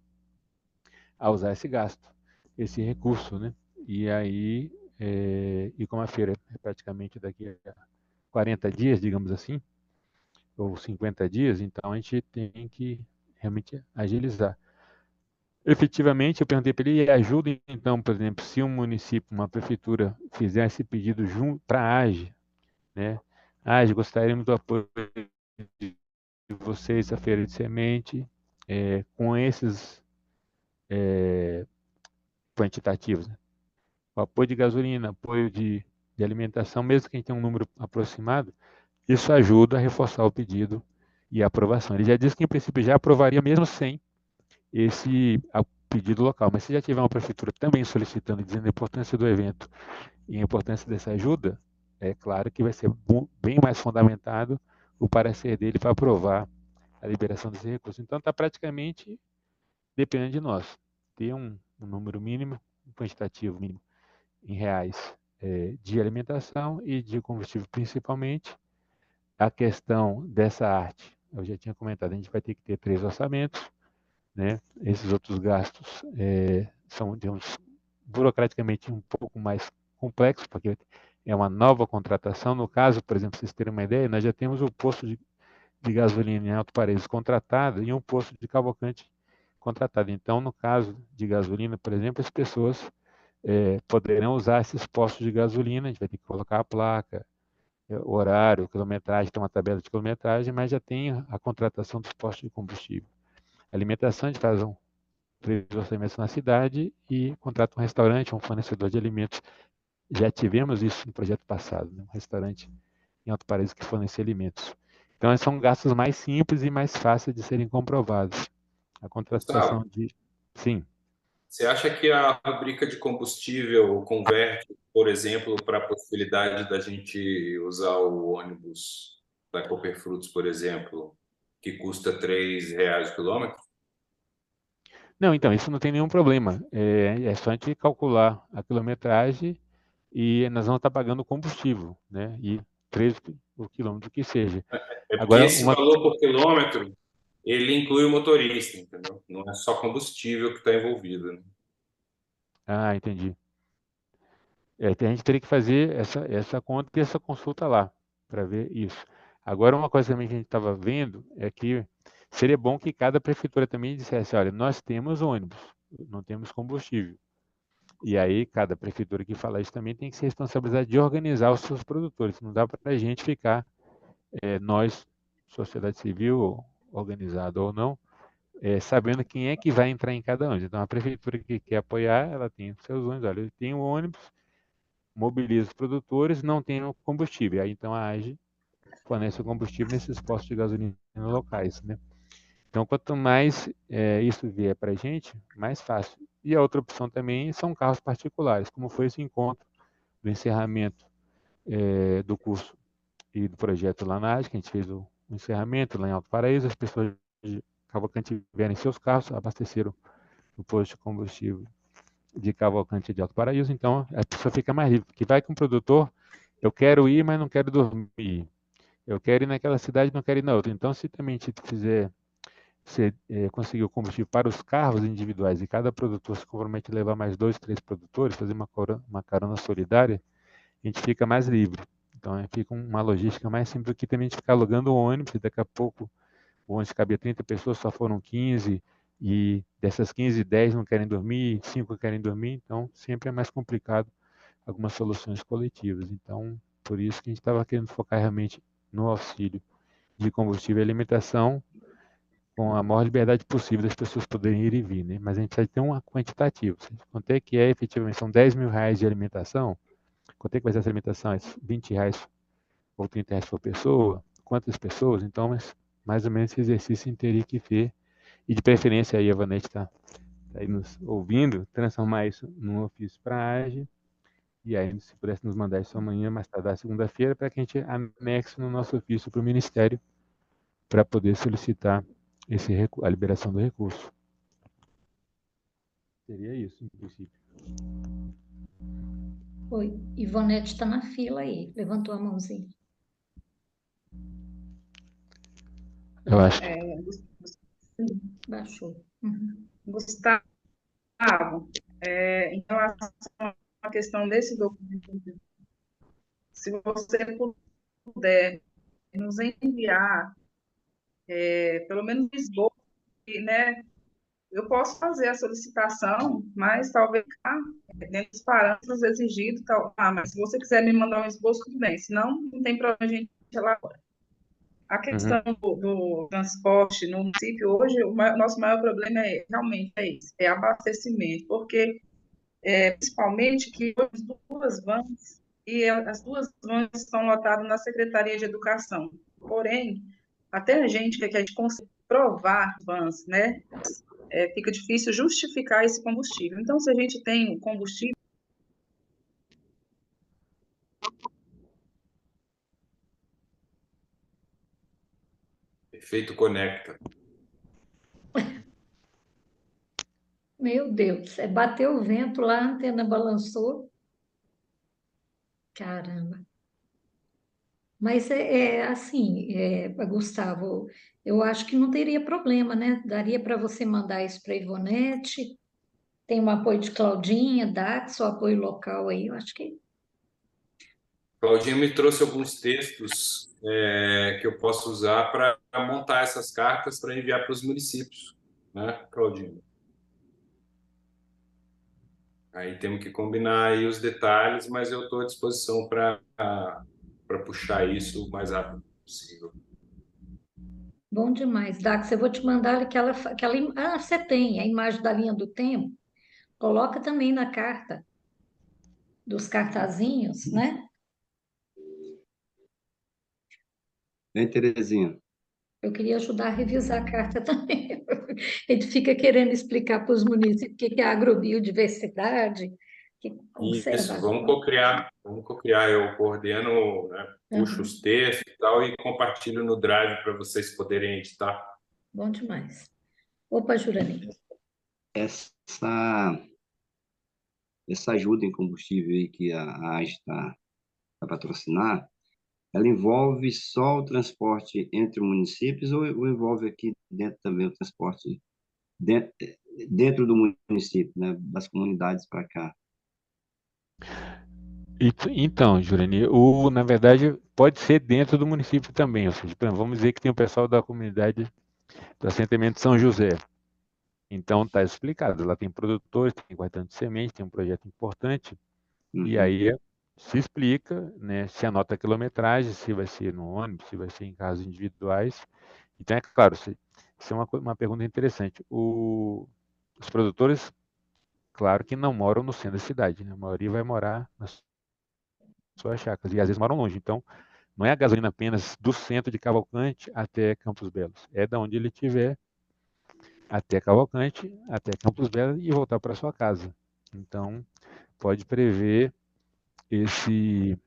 a usar esse gasto, esse recurso, né? E aí, e como a feira é praticamente daqui a 40 dias, digamos assim, ou 50 dias, então a gente tem que realmente agilizar. Efetivamente, eu perguntei para ele, e ajuda então, por exemplo, se um município, uma prefeitura fizer esse pedido para a AGE, né? AGE, gostaríamos do apoio de vocês, a feira de semente, com esses quantitativos, né? O apoio de gasolina, apoio de alimentação, mesmo que a gente tenha um número aproximado, isso ajuda a reforçar o pedido e a aprovação. Ele já disse que, em princípio, já aprovaria mesmo sem esse pedido local. Mas se já tiver uma prefeitura também solicitando, dizendo a importância do evento e a importância dessa ajuda, é claro que vai ser bem mais fundamentado o parecer dele para aprovar a liberação desse recurso. Então, está praticamente dependendo de nós. Ter um número mínimo, um quantitativo mínimo em reais de alimentação e de combustível principalmente. A questão dessa arte, eu já tinha comentado, a gente vai ter que ter 3 orçamentos, né? Esses outros gastos são, digamos, burocraticamente um pouco mais complexos, porque é uma nova contratação. No caso, por exemplo, para vocês terem uma ideia, nós já temos o posto de gasolina em Alto Paraíso contratado e um posto de Cavalcante contratado. Então, no caso de gasolina, por exemplo, as pessoas poderão usar esses postos de gasolina, a gente vai ter que colocar a placa, o horário, quilometragem, tem uma tabela de quilometragem, mas já tem a contratação dos postos de combustível. Alimentação, a gente faz 3 orçamentos na cidade e contrata um restaurante, um fornecedor de alimentos. Já tivemos isso no projeto passado, né? Um restaurante em Alto Paraíso que fornecia alimentos. Então, são gastos mais simples e mais fáceis de serem comprovados. A contratação Gustavo, Sim. você acha que a rubrica de combustível converte, por exemplo, para a possibilidade da gente usar o ônibus da Cooper Frutos, por exemplo, que custa R$ 3 o quilômetro? Não, então, isso não tem nenhum problema. É só a gente calcular a quilometragem e nós vamos estar pagando combustível, né? E 3 o quilômetro que seja. É porque Agora, esse valor por quilômetro, ele inclui o motorista, entendeu? Não é só combustível que está envolvido, né? Ah, entendi. A gente teria que fazer essa conta e essa consulta lá, para ver isso. Agora, uma coisa também que a gente estava vendo é que seria bom que cada prefeitura também dissesse, olha, nós temos ônibus, não temos combustível. E aí, cada prefeitura que fala isso também tem que se responsabilizar de organizar os seus produtores. Não dá para a gente ficar, nós, sociedade civil, organizada ou não, sabendo quem é que vai entrar em cada ônibus. Então, a prefeitura que quer apoiar, ela tem os seus ônibus. Olha, eu tenho um ônibus, mobiliza os produtores, não tem o combustível. Aí, então, a AGE fornece o combustível nesses postos de gasolina locais, né? Então, quanto mais isso vier para a gente, mais fácil. E a outra opção também são carros particulares, como foi esse encontro do encerramento do curso e do projeto lá na AGE, que a gente fez o encerramento lá em Alto Paraíso, as pessoas de Cavalcante vieram em seus carros, abasteceram o posto de combustível de Cavalcante de Alto Paraíso, então a pessoa fica mais livre, porque vai com o produtor, eu quero ir, mas não quero dormir. Eu quero ir naquela cidade, não quero ir na outra. Então, se também a gente fizer, você conseguir o combustível para os carros individuais e cada produtor se compromete a levar mais 2, 3 produtores, fazer uma carona solidária, a gente fica mais livre. Então, fica uma logística mais simples do que também a gente ficar alugando um ônibus e daqui a pouco o ônibus cabia 30 pessoas, só foram 15, e dessas 15, 10 não querem dormir, 5 querem dormir, então sempre é mais complicado algumas soluções coletivas. Então, por isso que a gente estava querendo focar realmente no auxílio de combustível e alimentação, com a maior liberdade possível das pessoas poderem ir e vir, né? Mas a gente precisa ter um quantitativo. Quanto é que é efetivamente? São R$ 10.000 de alimentação? Quanto é que vai ser essa alimentação? É R$ 20 ou R$ 30 por pessoa? Quantas pessoas? Então, mais ou menos esse exercício a gente teria que ter. E de preferência, aí a Vanete está aí nos ouvindo, transformar isso num ofício para a AGE, e aí se pudesse nos mandar isso amanhã, mais tardar segunda-feira, para que a gente anexe no nosso ofício para o Ministério, para poder solicitar a liberação do recurso. Seria isso, em princípio. Oi, Ivonete está na fila aí, levantou a mãozinha. Eu acho que Baixou. Uhum. Gustavo, em relação à questão desse documento, se você puder nos enviar, pelo menos um esboço, né? Eu posso fazer a solicitação, mas talvez dentro dos parâmetros exigidos, mas se você quiser me mandar um esboço, tudo bem, senão não tem problema a gente elaborar. A questão do transporte no município, hoje, o nosso maior problema realmente é esse, é abastecimento, porque, principalmente, que as duas vans, e as duas vans estão lotadas na Secretaria de Educação. Porém, até a gente consegue provar vans, né, fica difícil justificar esse combustível. Então, se a gente tem o combustível, Efeito conecta. Meu Deus, bateu o vento lá, a antena balançou. Caramba. Mas assim, Gustavo, eu acho que não teria problema, né? Daria para você mandar isso para a Ivonete, tem o apoio de Claudinha, Dax, o apoio local aí, eu acho que. Claudinha me trouxe alguns textos que eu posso usar para montar essas cartas para enviar para os municípios, né, Claudinha? Aí temos que combinar aí os detalhes, mas eu estou à disposição para puxar isso o mais rápido possível. Bom demais, Dax. Eu vou te mandar você tem a imagem da linha do tempo? Coloca também na carta dos cartazinhos, né? Hein, Terezinha? Eu queria ajudar a revisar a carta também. A gente fica querendo explicar para os municípios o que é agrobiodiversidade, que Isso, conservação. vamos cocriar. Eu coordeno, né, puxo Uhum. os textos e tal e compartilho no Drive para vocês poderem editar. Bom demais. Opa, Jurani. Essa ajuda em combustível aí que a AGE está a patrocinar, ela envolve só o transporte entre municípios ou envolve aqui dentro também o transporte dentro, dentro do município, né, das comunidades para cá? Então, Jurani, na verdade, pode ser dentro do município também. Ou seja, por exemplo, vamos dizer que tem o pessoal da comunidade do assentamento São José. Então, está explicado. Lá tem produtores, tem guardando de semente, tem um projeto importante. E aí se explica, né, se anota a quilometragem, se vai ser no ônibus, se vai ser em carros individuais. Então, é claro, isso é uma pergunta interessante. Os produtores, claro que não moram no centro da cidade, né? A maioria vai morar nas suas chácaras, e às vezes moram longe. Então, não é a gasolina apenas do centro de Cavalcante até Campos Belos. É da onde ele estiver até Cavalcante, até Campos Belos e voltar para sua casa. Então, pode prever esse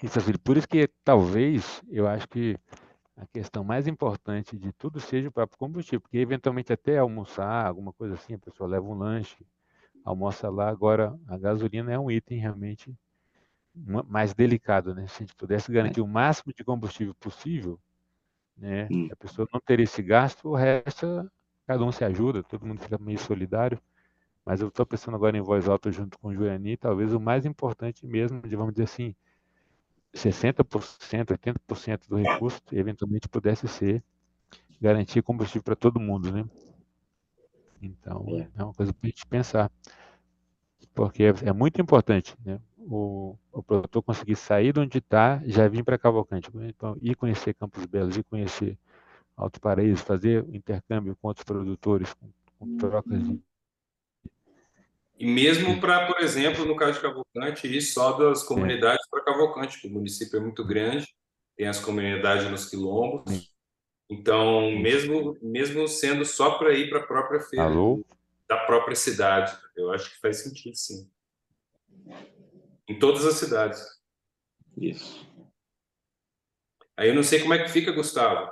auxílio. Por isso que talvez eu acho que a questão mais importante de tudo seja o próprio combustível, porque eventualmente até almoçar, alguma coisa assim, a pessoa leva um lanche, almoça lá. Agora, a gasolina é um item realmente mais delicado, né? Se a gente pudesse garantir o máximo de combustível possível, né, a pessoa não teria esse gasto, o resto cada um se ajuda, todo mundo fica meio solidário. Mas eu estou pensando agora em voz alta junto com o Juliani, talvez o mais importante mesmo, de, vamos dizer assim, 60%, 80% do recurso eventualmente pudesse ser garantir combustível para todo mundo, né? Então, É. é uma coisa para a gente pensar, porque é muito importante, né? O produtor conseguir sair de onde está, já vir para Cavalcante, então, ir conhecer Campos Belos, ir conhecer Alto Paraíso, fazer intercâmbio com outros produtores, com trocas de... E mesmo para, por exemplo, no caso de Cavalcante, ir só das É, comunidades para Cavalcante, que o município é muito grande, tem as comunidades nos quilombos. Então, isso. mesmo sendo só para ir para a própria feira Alô? da própria cidade, eu acho que faz sentido, sim. Em todas as cidades. Isso. Aí eu não sei como é que fica, Gustavo.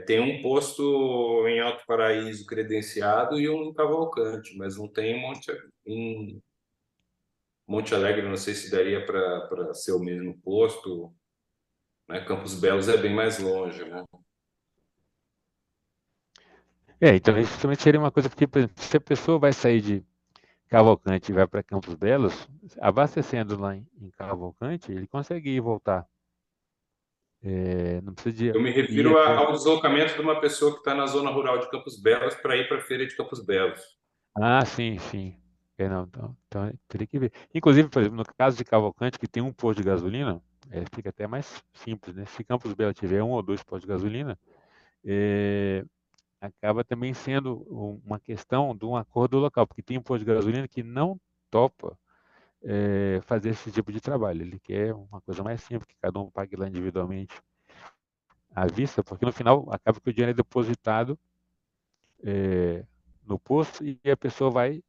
Tem um posto em Alto Paraíso credenciado e um em Cavalcante, mas não tem em Monte Alegre, não sei se daria para ser o mesmo posto, né? Campos Belos é bem mais longe, né? Então isso também seria uma coisa que, por exemplo, se a pessoa vai sair de Cavalcante e vai para Campos Belos, abastecendo lá em Cavalcante, ele consegue ir e voltar. Não precisa Eu me ir refiro até... ao deslocamento de uma pessoa que está na zona rural de Campos Belos para ir para a feira de Campos Belos. Ah, sim, sim. Não, então teria que ver. Inclusive, por exemplo, no caso de Cavalcante, que tem um posto de gasolina, fica até mais simples, né? Se Campos Belos tiver um ou dois postos de gasolina, acaba também sendo uma questão de um acordo local, porque tem um posto de gasolina que não topa fazer esse tipo de trabalho. Ele quer uma coisa mais simples, que cada um pague lá individualmente à vista, porque no final acaba que o dinheiro é depositado no posto e a pessoa vai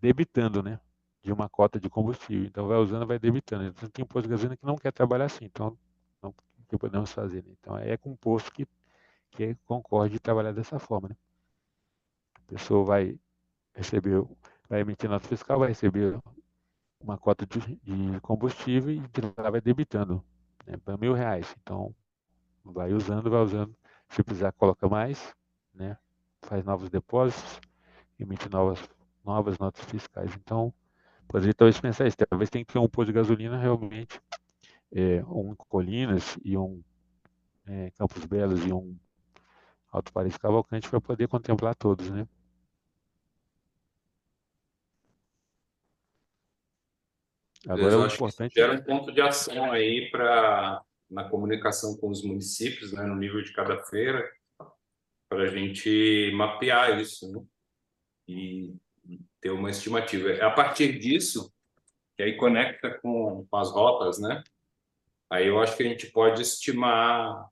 debitando, né? De uma cota de combustível. Então vai usando, vai debitando. Então tem um posto de gasolina que não quer trabalhar assim. Então, não, o que podemos fazer? Né? Então é com um posto que concorde trabalhar dessa forma, né? A pessoa vai receber, vai emitir nota fiscal, vai receber uma cota de combustível e de lá vai debitando, né, para R$ 1.000. Então, vai usando. Se precisar, coloca mais, né? Faz novos depósitos, emite novas notas fiscais. Então, poderia talvez pensar isso. Talvez tenha que ter um posto de gasolina realmente, um em Colinas e um Campos Belos e um Alto Paraíso Cavalcante para poder contemplar todos, né? Mas Agora, eu o acho que isso importante gera um ponto de ação aí na comunicação com os municípios, né, no nível de cada feira, para a gente mapear isso, né, e ter uma estimativa. É a partir disso que aí conecta com as rotas, né? Aí eu acho que a gente pode estimar,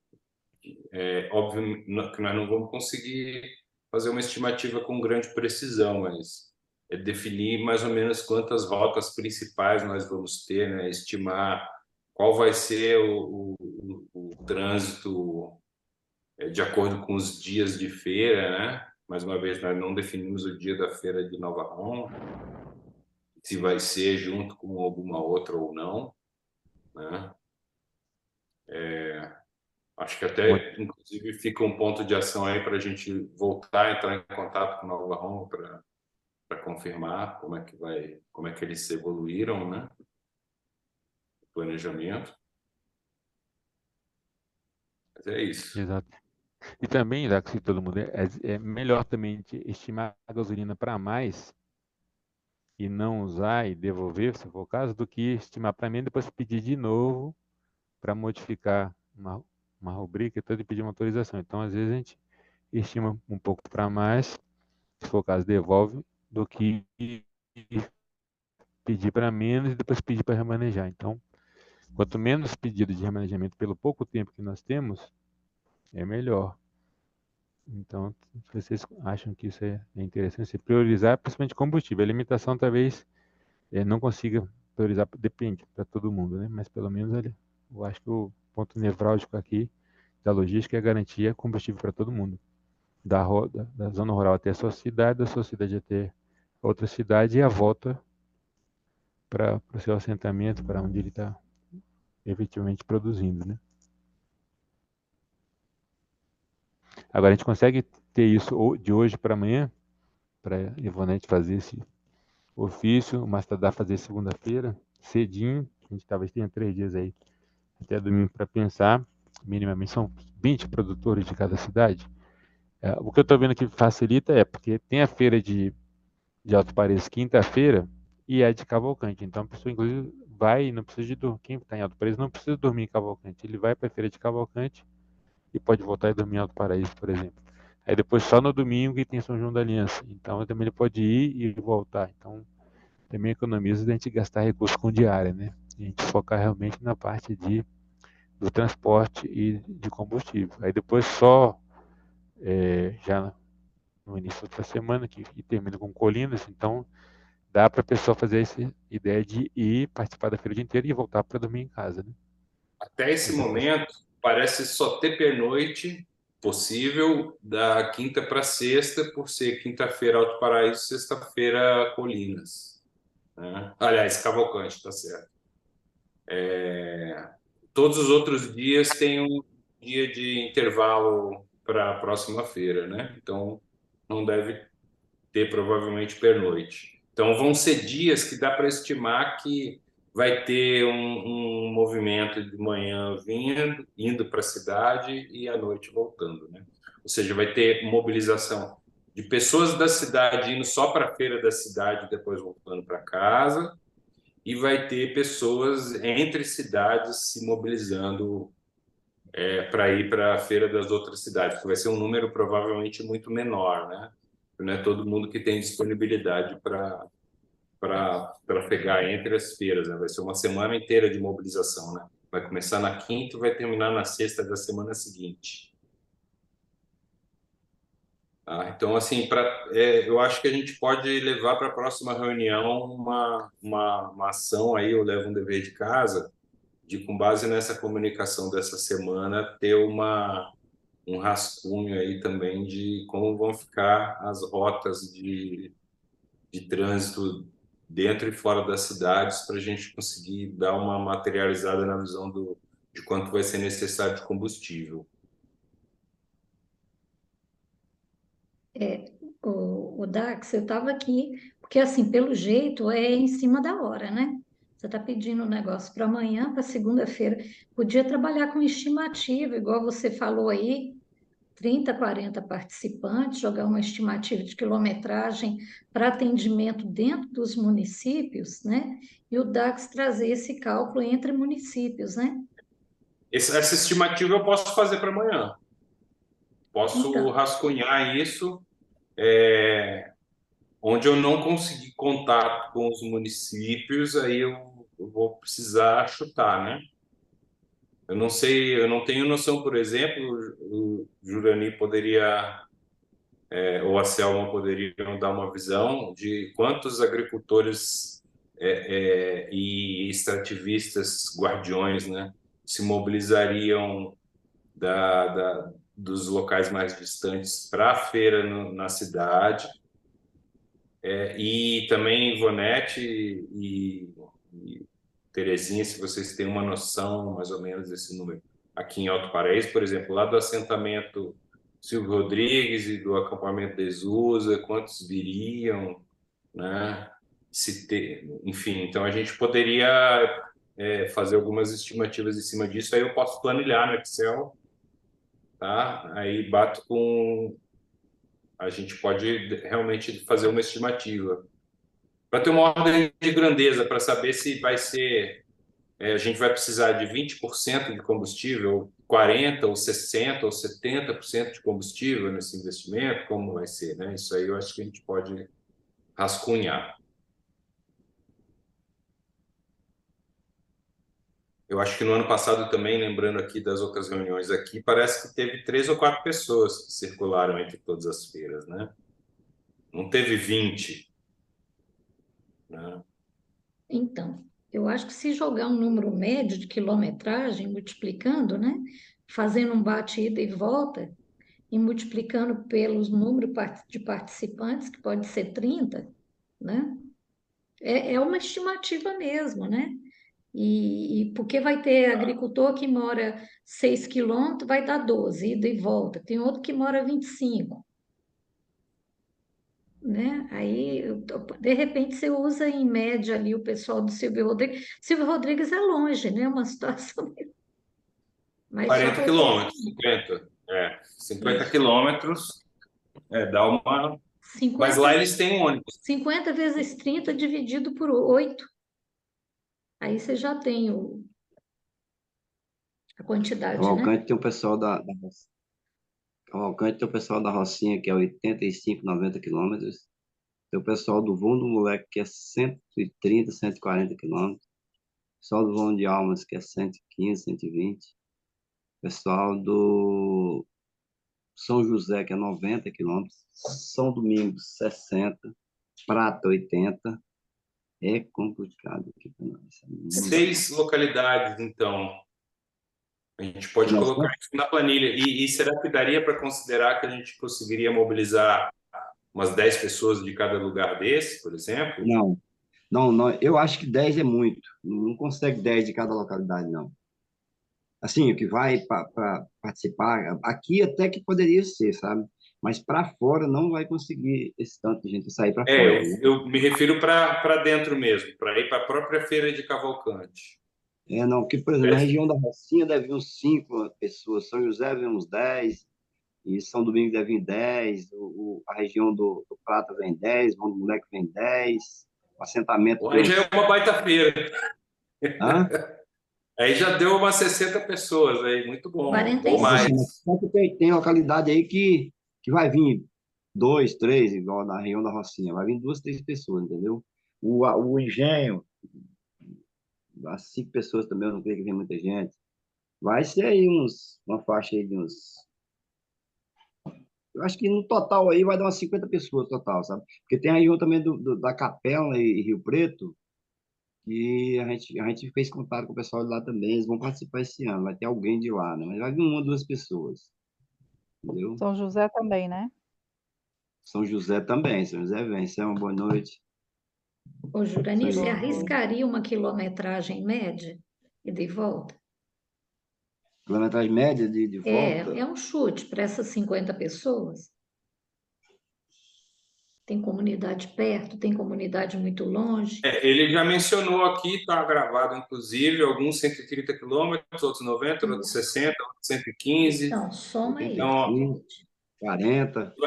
óbvio que nós não vamos conseguir fazer uma estimativa com grande precisão, mas é definir mais ou menos quantas rotas principais nós vamos ter, né? Estimar qual vai ser o trânsito de acordo com os dias de feira, né? Mais uma vez, nós não definimos o dia da feira de Nova Roma, se vai ser junto com alguma outra ou não, né? Acho que muito até, inclusive, fica um ponto de ação aí para a gente voltar a entrar em contato com Nova Roma para confirmar como é que eles evoluíram, né? O planejamento. Mas é isso. exato. E também, já que todo mundo é melhor também de estimar a gasolina para mais e não usar e devolver, se for o caso, do que estimar para menos e depois pedir de novo para modificar uma rubrica e tudo e pedir uma autorização. Então, às vezes, a gente estima um pouco para mais, se for o caso, devolve, do que pedir para menos e depois pedir para remanejar. Então, quanto menos pedido de remanejamento pelo pouco tempo que nós temos, é melhor. Então, se vocês acham que isso é interessante, você priorizar, principalmente combustível. A alimentação talvez não consiga priorizar, depende para todo mundo, né? Mas pelo menos eu acho que o ponto nevrálgico aqui da logística é garantir combustível para todo mundo. Da zona rural até a sua cidade, da sua cidade até outra cidade e a volta para o seu assentamento, para onde ele está efetivamente produzindo, né? Agora, a gente consegue ter isso de hoje para amanhã, para a Ivonete fazer esse ofício, o Mastadá fazer segunda-feira, cedinho, a gente talvez tenha 3 dias aí, até domingo para pensar, minimamente são 20 produtores de cada cidade, O que eu estou vendo que facilita é porque tem a feira de Alto Paris quinta-feira e é de Cavalcante. Então a pessoa, inclusive, vai e não precisa de dormir. Quem está em Alto Paraíso não precisa dormir em Cavalcante. Ele vai para a feira de Cavalcante e pode voltar e dormir em Alto Paraíso, por exemplo. Aí depois só no domingo que tem São João da Aliança. Então também ele pode ir e voltar. Então também economiza da gente gastar recursos com diária, né? E a gente focar realmente na parte do transporte e de combustível. Aí depois só já no início da semana que termina com Colinas, então dá para a pessoa fazer essa ideia de ir participar da feira o dia inteiro e voltar para dormir em casa, né? Até esse momento, parece só ter pernoite possível da quinta para sexta, por ser quinta-feira Alto Paraíso, sexta-feira Colinas, né? Aliás, Cavalcante, tá certo. Todos os outros dias tem um dia de intervalo para a próxima feira, né? Então, não deve ter provavelmente pernoite. Então, vão ser dias que dá para estimar que vai ter um movimento de manhã indo para a cidade e à noite voltando, né? Ou seja, vai ter mobilização de pessoas da cidade indo só para a feira da cidade e depois voltando para casa, e vai ter pessoas entre cidades se mobilizando para ir para a feira das outras cidades, que vai ser um número provavelmente muito menor, né? Não é todo mundo que tem disponibilidade para pegar entre as feiras, né? Vai ser uma semana inteira de mobilização, né? Vai começar na quinta e vai terminar na sexta da semana seguinte. Então, assim, eu acho que a gente pode levar para a próxima reunião uma ação aí, eu levo um dever de casa, de, com base nessa comunicação dessa semana, ter um rascunho aí também de como vão ficar as rotas de trânsito dentro e fora das cidades, para a gente conseguir dar uma materializada na visão de quanto vai ser necessário de combustível. O Dax, eu estava aqui, porque assim, pelo jeito é em cima da hora, né? Você está pedindo um negócio para amanhã, para segunda-feira. Podia trabalhar com estimativa, igual você falou aí, 30, 40 participantes, jogar uma estimativa de quilometragem para atendimento dentro dos municípios, né? E o Dax trazer esse cálculo entre municípios, né? Essa estimativa eu posso fazer para amanhã. Posso Então, rascunhar isso, onde eu não conseguir contato com os municípios, aí eu vou precisar chutar, né? Eu não sei, eu não tenho noção, por exemplo, o Jurani poderia, ou a Selma poderiam dar uma visão de quantos agricultores e extrativistas guardiões, né, se mobilizariam dos locais mais distantes para a feira na cidade. E também Ivonete e Terezinha, se vocês têm uma noção mais ou menos desse número. Aqui em Alto Paraíso, por exemplo, lá do assentamento Silvio Rodrigues e do acampamento Desusa, quantos viriam, né? Enfim, então a gente poderia fazer algumas estimativas em cima disso, aí eu posso planilhar no Excel, tá? Aí bato com... A gente pode realmente fazer uma estimativa para ter uma ordem de grandeza, para saber se vai ser... a gente vai precisar de 20% de combustível, 40% ou 60% ou 70% de combustível nesse investimento, como vai ser, né? Isso aí eu acho que a gente pode rascunhar. Eu acho que no ano passado também, lembrando aqui das outras reuniões aqui, parece que teve 3 ou 4 pessoas que circularam entre todas as feiras, né? Não teve 20, né? então, eu acho que se jogar um número médio de quilometragem, multiplicando, né? Fazendo um bate ida e volta, e multiplicando pelos números de participantes, que pode ser 30, né? É uma estimativa mesmo, né? E porque vai ter agricultor que mora 6 quilômetros, vai dar 12, ida e volta. Tem outro que mora 25, né? Aí, de repente, você usa em média ali o pessoal do Silvio Rodrigues. Silvio Rodrigues é longe, né? Uma situação, mas só 40 para você. quilômetros, 50 Isso. quilômetros. Dá uma... Mas 50, lá eles têm ônibus. 50 vezes 30 dividido por 8. Aí você já tem a quantidade, né? Cavalcante tem o pessoal Cavalcante tem o pessoal da Rocinha, que é 85, 90 quilômetros. Tem o pessoal do Vão do Moleque, que é 130, 140 quilômetros. O pessoal do Vão de Almas, que é 115, 120. O pessoal do São José, que é 90 quilômetros. São Domingos, 60. Prata, 80. É complicado aqui para nós. Não dá. 6 localidades, então. A gente pode Nós colocar isso na planilha. E será que daria para considerar que a gente conseguiria mobilizar umas 10 pessoas de cada lugar desse, por exemplo? Não, não, não, eu acho que 10 é muito. Não consegue 10 de cada localidade, não. Assim, o que vai para participar, aqui até que poderia ser, sabe? Mas para fora não vai conseguir esse tanto de gente sair para fora, Eu, né? eu me refiro para dentro mesmo, para ir para a própria feira de Cavalcante. É, não, porque, por exemplo, na região da Rocinha deve vir uns 5 pessoas, São José vem uns 10, e São Domingos deve vir 10, a região do Prata vem 10, Vão do Moleque vem 10, o assentamento vem Aí já uns... é uma baita feira. Hã? Aí já deu umas 60 pessoas aí, muito bom. Ou 45. mais. Só que tem localidade aí que vai vir 2, 3, igual na região da Rocinha, vai vir 2, 3 pessoas, entendeu? O engenho, as 5 pessoas também, eu não creio que venha muita gente. Vai ser aí uma faixa aí de uns. Eu acho que no total aí vai dar umas 50 pessoas total, sabe? Porque tem a região também da Capela e Rio Preto, que a gente fez contato com o pessoal de lá também, eles vão participar esse ano, vai ter alguém de lá, né? Mas vai vir 1 ou 2 pessoas, entendeu? São José também, né? São José também, São José vem, isso é uma boa noite. Ô, Jurani, São você Boa José. noite. arriscaria uma quilometragem média e de volta? Quilometragem média de volta, É um chute para essas 50 pessoas. Tem comunidade perto, tem comunidade muito longe. Ele já mencionou aqui, está gravado inclusive, alguns 130 quilômetros, outros 90, outros 60, outros 115. Então, soma isso, 85, gente. 40, que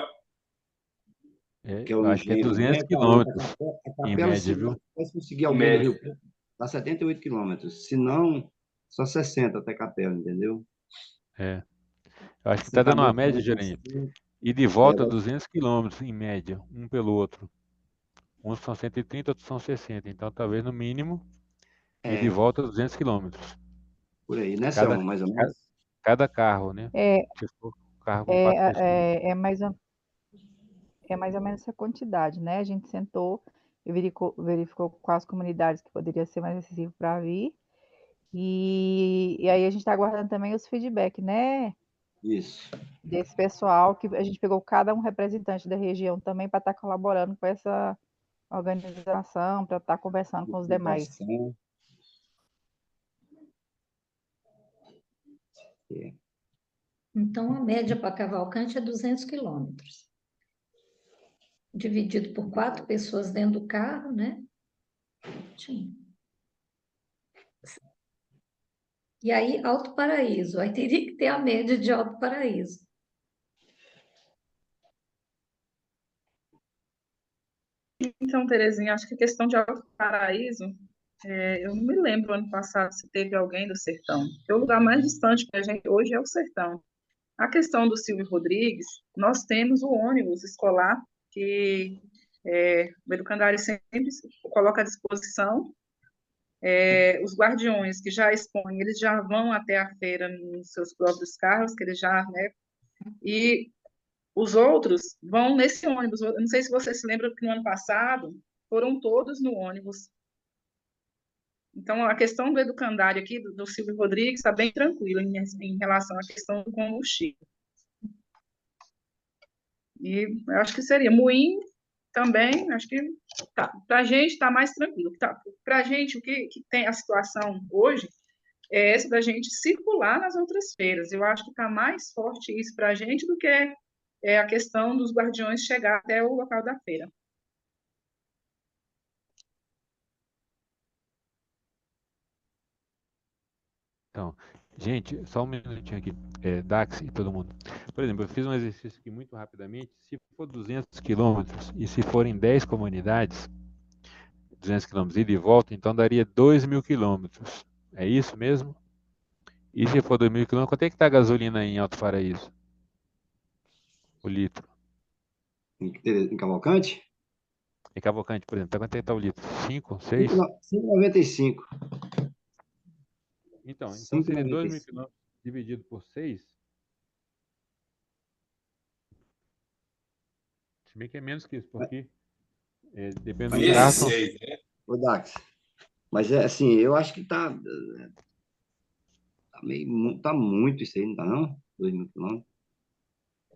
é Eu o acho que é engenho 200 também, 40. quilômetros A em capela, média, se viu? vai conseguir Em alguém do média. Rio Preto, dá 78 quilômetros. Se não, só 60 até Capela, entendeu? É. Eu acho que está dando uma Assentamento média, também tem Jeremy. 5, E de volta 200 quilômetros em média, um pelo outro. Uns são 130, outros são 60. Então, talvez no mínimo, e de é, volta 200 quilômetros. por aí, né, Cada, Selma, mais ou cada, menos? cada carro, né? É, Se for carro com 4 é, pessoas. é mais ou menos essa quantidade, né? A gente sentou e verificou quais comunidades que poderia ser mais acessível para vir. E aí a gente está aguardando também os feedback, né? Isso. Desse pessoal, que a gente pegou cada um representante da região também para estar colaborando com essa organização, para estar conversando com os demais. Divulgação. É. Então, a média para Cavalcante é 200 quilômetros. Dividido por 4 pessoas dentro do carro, né? Sim. E aí, Alto Paraíso. Aí teria que ter a média de Alto Paraíso. Então, Terezinha, acho que a questão de Alto Paraíso, eu não me lembro ano passado se teve alguém do Sertão. Porque o lugar mais distante para a gente hoje é o Sertão. A questão do Silvio Rodrigues, nós temos o ônibus escolar que o Educandário sempre coloca à disposição. Os guardiões que já expõem, eles já vão até a feira nos seus próprios carros, que eles já, né? E os outros vão nesse ônibus. Eu não sei se você se lembra que no ano passado foram todos no ônibus. Então, a questão do educandário aqui, do Silvio Rodrigues, está bem tranquila em relação à questão do combustível. E eu acho que seria. Moinho também, acho que para a gente está mais tranquilo. Para a gente, o que tem a situação hoje é essa da gente circular nas outras feiras. Eu acho que está mais forte isso para a gente do que a questão dos guardiões chegar até o local da feira. Então, Gente, só um minutinho aqui. Dax e todo mundo. Por exemplo, eu fiz um exercício aqui muito rapidamente. Se for 200 quilômetros e se forem 10 comunidades, 200 quilômetros ida e volta, então daria 2.000 quilômetros. É isso mesmo? E se for 2.000 quilômetros, quanto é que está a gasolina em Alto Paraíso? O litro. Em Cavalcante? Em Cavalcante, por exemplo, quanto é que está o litro? 5, 6? 5,95. Então seria 2.000 5,95. quilômetros dividido por 6. Se bem que é menos que isso, porque depende do Mas carro. Vezes 6, né? Ô, Dax, mas é assim, eu acho que tá muito isso aí, não tá não? 2.000 quilômetros.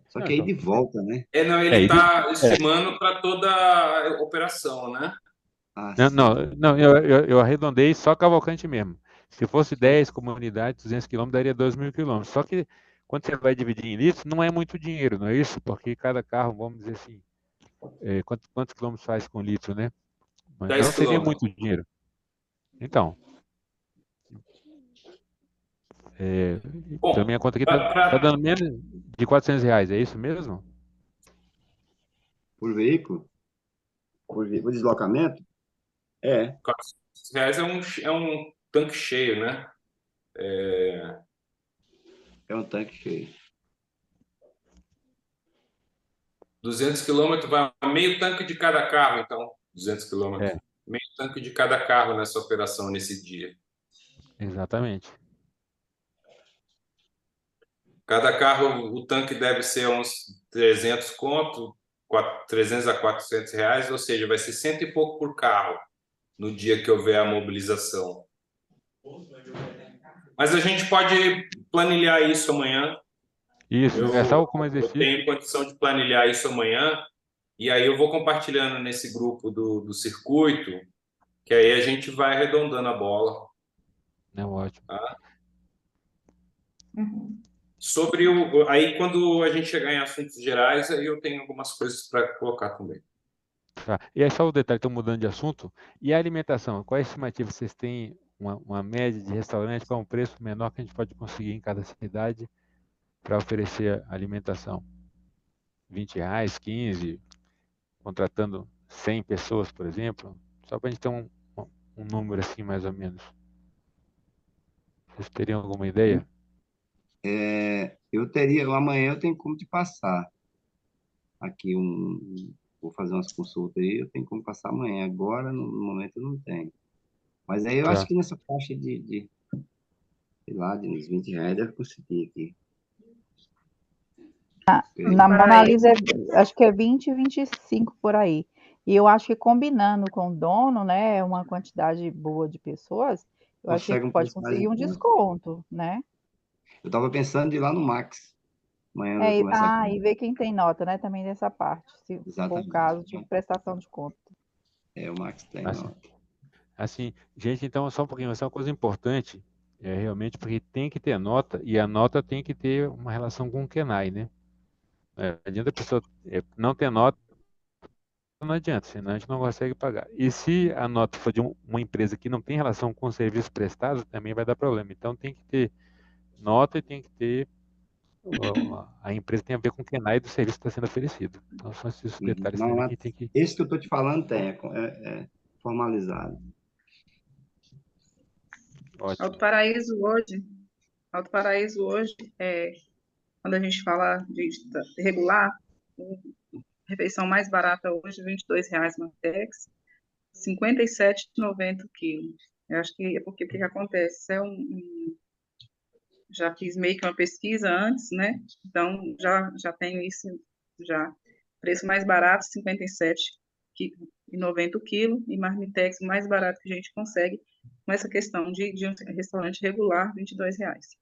Só Não, que aí então, de volta, né? Não, ele isso. está estimando para toda a operação, né? Ah, Não, sim. não, eu arredondei só Cavalcante mesmo. Se fosse 10 comunidades, 200 quilômetros, daria 2.000 quilômetros. Só que quando você vai dividir em litros, não é muito dinheiro, não é isso? Porque cada carro, vamos dizer assim, quantos quilômetros faz com litro, né? Mas 10 não seria quilômetros. muito dinheiro. Então, pela Bom, minha conta aqui, tá dando menos de R$ 400, é isso mesmo? Por veículo? Por deslocamento? É, R$ 400 é um tanque cheio, né? é um tanque cheio. 200 quilômetros vai meio tanque de cada carro, então. 200 quilômetros. É, Meio tanque de cada carro nessa operação, nesse dia. exatamente. Cada carro, o tanque deve ser uns 300 conto, 300 a 400 reais, ou seja, vai ser cento e pouco por carro no dia que houver a mobilização. Mas a gente pode planilhar isso amanhã. Isso, é só como Eu exercício. tenho condição de planilhar isso amanhã, e aí eu vou compartilhando nesse grupo do circuito, que aí a gente vai arredondando a bola. É ótimo. Tá? Uhum. Sobre aí, quando a gente chegar em assuntos gerais, aí eu tenho algumas coisas para colocar também. Tá. E aí só o detalhe, estou mudando de assunto. E a alimentação, qual é a estimativa? Vocês têm uma média de restaurante, qual é um preço menor que a gente pode conseguir em cada cidade para oferecer alimentação? R$ 20, 15, contratando 100 pessoas, por exemplo? Só para a gente ter um número assim, mais ou menos. Vocês teriam alguma ideia? Amanhã eu tenho como te passar aqui vou fazer umas consultas aí, eu tenho como passar amanhã. Agora, no momento, eu não tenho. Mas aí eu acho Tá. que nessa faixa sei lá, de uns R$ 20 deve conseguir aqui. Na Para Mona isso, Lisa, acho que é 20, 25 por aí. E eu acho que combinando com o dono, né, uma quantidade boa de pessoas, eu acho que Consegue um pode preço mais em conseguir um conta. desconto, né? Eu estava pensando de ir lá no Max. Amanhã eu vou conversar com E ele. ver quem tem nota, né, também dessa parte, se for o Exatamente. caso de prestação de conta. O Max tem Assim, nota. assim, gente, então só um pouquinho, essa é uma coisa importante, realmente, porque tem que ter nota, e a nota tem que ter uma relação com o KENAI, né? Não adianta a pessoa não ter nota, não adianta, senão a gente não consegue pagar. E se a nota for de uma empresa que não tem relação com o serviço prestado, também vai dar problema. Então tem que ter nota e tem que ter. A empresa tem a ver com o KENAI do serviço que está sendo oferecido. Então são esses detalhes Não, também que tem que. esse que eu estou te falando é formalizado. Ótimo. Alto Paraíso hoje, Alto Paraíso hoje, quando a gente fala de regular, refeição mais barata hoje, R$ 22,00 Martex, R$ 57,90 o quilo. Eu acho que é porque o que acontece? Já fiz meio que uma pesquisa antes, né? Então, já tenho isso já. Preço mais barato, R$ 57,90 o quilo, e marmitex o mais barato que a gente consegue, com essa questão de um restaurante regular, R$ 22,00.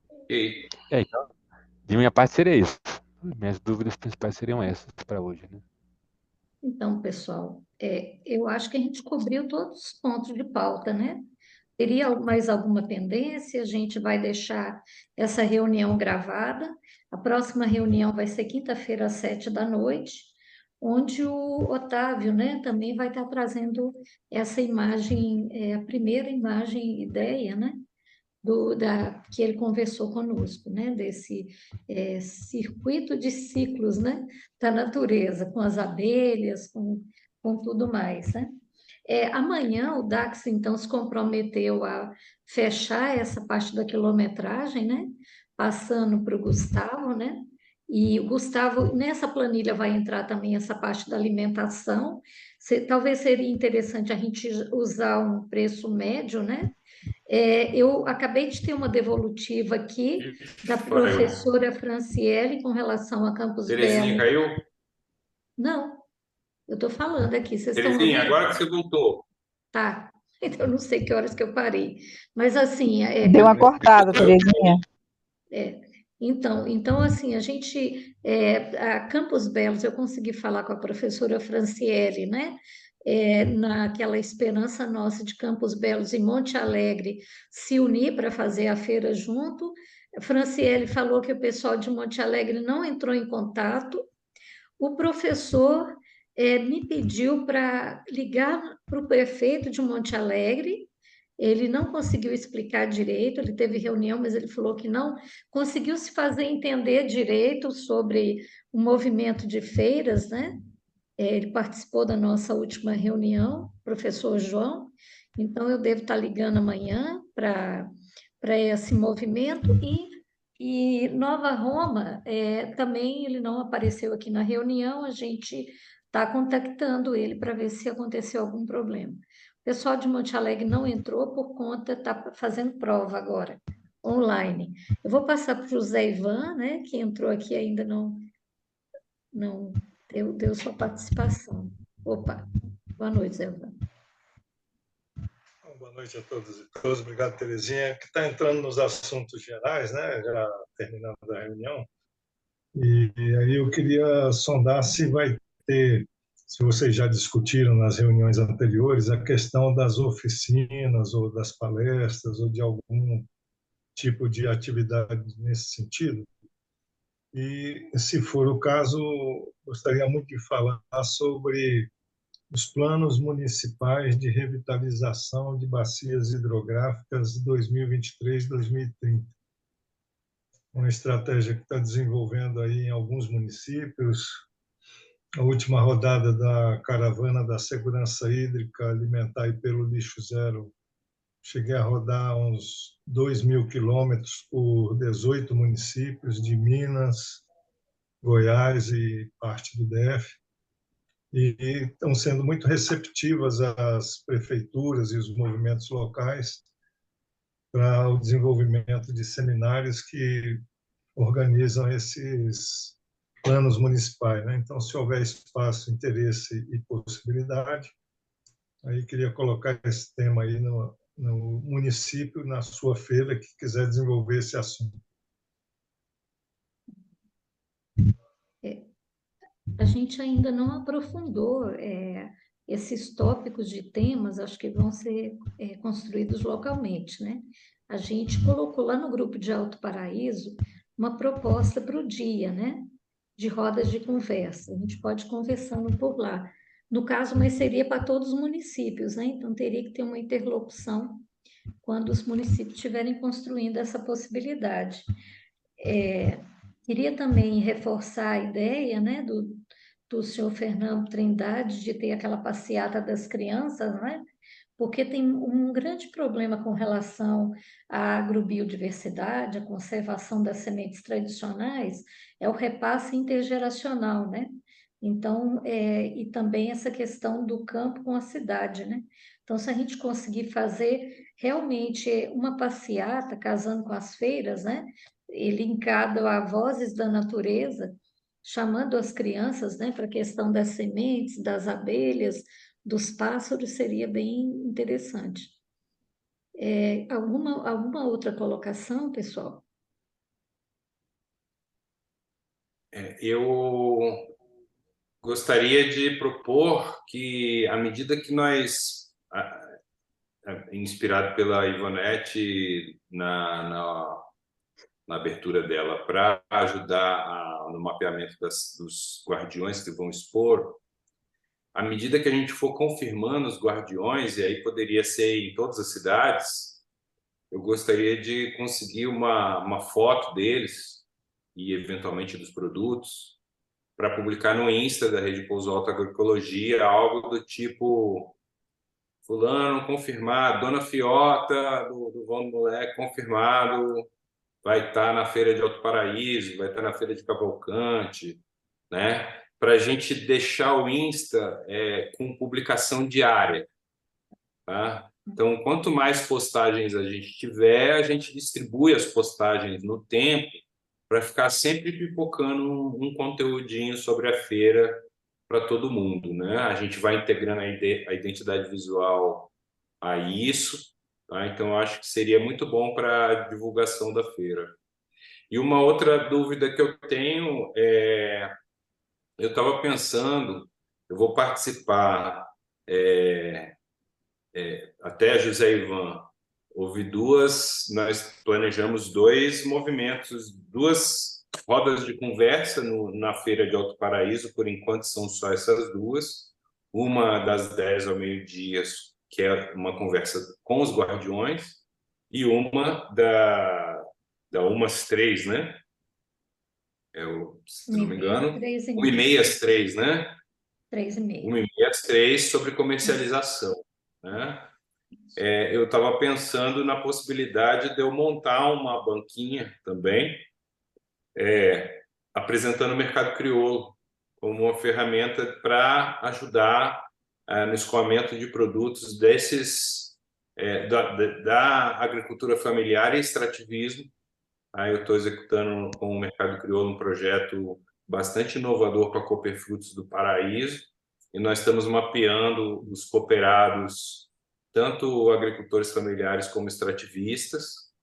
Ok. Então, de minha parte seria isso. Minhas dúvidas principais seriam essas para hoje, né? Então, pessoal, eu acho que a gente cobriu todos os pontos de pauta, né? Teria mais alguma pendência? A gente vai deixar essa reunião gravada. A próxima reunião vai ser quinta-feira, às 7 da noite, onde o Otávio, né, também vai estar trazendo essa imagem, a primeira imagem, ideia, né, que ele conversou conosco, né, desse circuito de ciclos, né, da natureza, com as abelhas, com tudo mais, né. Amanhã o Dax, então, se comprometeu a fechar essa parte da quilometragem, né, passando para o Gustavo, né, e o Gustavo, nessa planilha vai entrar também essa parte da alimentação. Talvez seria interessante a gente usar um preço médio, né, eu acabei de ter uma devolutiva aqui da professora Franciele com relação a Campos Terezinha, Belo. caiu? Não, eu estou falando aqui, vocês estão Terezinha, ouvindo? agora que você voltou. Tá, então eu não sei que horas que eu parei. Mas assim, Deu uma cortada, Terezinha. Então assim, a gente, a Campos Belos, eu consegui falar com a professora Franciele, né? Naquela esperança nossa de Campos Belos e Monte Alegre se unir para fazer a feira junto. A Franciele falou que o pessoal de Monte Alegre não entrou em contato. O professor me pediu para ligar para o prefeito de Monte Alegre. Ele não conseguiu explicar direito, ele teve reunião, mas ele falou que não conseguiu se fazer entender direito sobre o movimento de feiras, né? Ele participou da nossa última reunião, professor João, então eu devo estar ligando amanhã para esse movimento e Nova Roma, também ele não apareceu aqui na reunião, a gente está contactando ele para ver se aconteceu algum problema. O pessoal de Monte Alegre não entrou por conta, está fazendo prova agora, online. Eu vou passar para o José Ivan, né, que entrou aqui ainda não deu sua participação. Opa, boa noite, Zé Ivan. Boa noite a todos e todas. Obrigado, Terezinha, que está entrando nos assuntos gerais, né? Já terminando a reunião. E aí eu queria sondar se vai ter, se vocês já discutiram nas reuniões anteriores, a questão das oficinas ou das palestras ou de algum tipo de atividade nesse sentido. E, se for o caso, gostaria muito de falar sobre os planos municipais de revitalização de bacias hidrográficas 2023-2030. Uma estratégia que está desenvolvendo aí em alguns municípios. A última rodada da Caravana da Segurança Hídrica Alimentar e pelo Lixo Zero, cheguei a rodar uns 2.000 quilômetros por 18 municípios de Minas, Goiás e parte do DF. E estão sendo muito receptivas as prefeituras e os movimentos locais para o desenvolvimento de seminários que organizam esses planos municipais, né? Então, se houver espaço, interesse e possibilidade, aí queria colocar esse tema aí no município, na sua feira, que quiser desenvolver esse assunto. A gente ainda não aprofundou esses tópicos de temas, acho que vão ser construídos localmente, né? A gente colocou lá no grupo de Alto Paraíso uma proposta para o dia, né? De rodas de conversa. A gente pode ir conversando por lá. No caso, mas seria para todos os municípios, né? Então teria que ter uma interlocução quando os municípios estiverem construindo essa possibilidade. Queria também reforçar a ideia, né, do senhor Fernando Trindade de ter aquela passeata das crianças, né? Porque tem um grande problema com relação à agrobiodiversidade, a conservação das sementes tradicionais, é o repasse intergeracional, né? Então, e também essa questão do campo com a cidade, né? Então, se a gente conseguir fazer realmente uma passeata, casando com as feiras, né? E linkado a vozes da natureza, chamando as crianças, né, para a questão das sementes, das abelhas, dos pássaros, seria bem interessante. Alguma outra colocação, pessoal? Eu gostaria de propor que, à medida que nós, inspirado pela Ivonete na abertura dela para ajudar no mapeamento dos guardiões que vão expor. À medida que a gente for confirmando os guardiões, e aí poderia ser em todas as cidades, eu gostaria de conseguir uma foto deles e eventualmente dos produtos para publicar no Insta da Rede Pouso Alto Agroecologia, algo do tipo: fulano confirmado, dona Fiota do Vão do Moleque confirmado, vai estar na Feira de Alto Paraíso, vai estar na Feira de Cavalcante, né? Para a gente deixar o Insta com publicação diária, tá? Então, quanto mais postagens a gente tiver, a gente distribui as postagens no tempo para ficar sempre pipocando um conteúdinho sobre a feira para todo mundo, né? A gente vai integrando a identidade visual a isso, tá? Então, eu acho que seria muito bom para a divulgação da feira. E uma outra dúvida que eu tenho eu estava pensando, eu vou participar, até José Ivan, nós planejamos 2 movimentos, 2 rodas de conversa na Feira de Alto Paraíso, por enquanto são só essas 2, uma das 10 ao meio-dia, que é uma conversa com os guardiões, e uma da 1 às 3, né? Se não me engano, 1h30 às 3, né? 3h30. 1h30 às 3 sobre comercialização, né? Eu estava pensando na possibilidade de eu montar uma banquinha também, apresentando o mercado crioulo como uma ferramenta para ajudar no escoamento de produtos da agricultura familiar e extrativismo. Aí eu estou executando com o mercado crioulo um projeto bastante inovador para a Cooperfrutos do Paraíso, e nós estamos mapeando os cooperados, tanto agricultores familiares como extrativistas,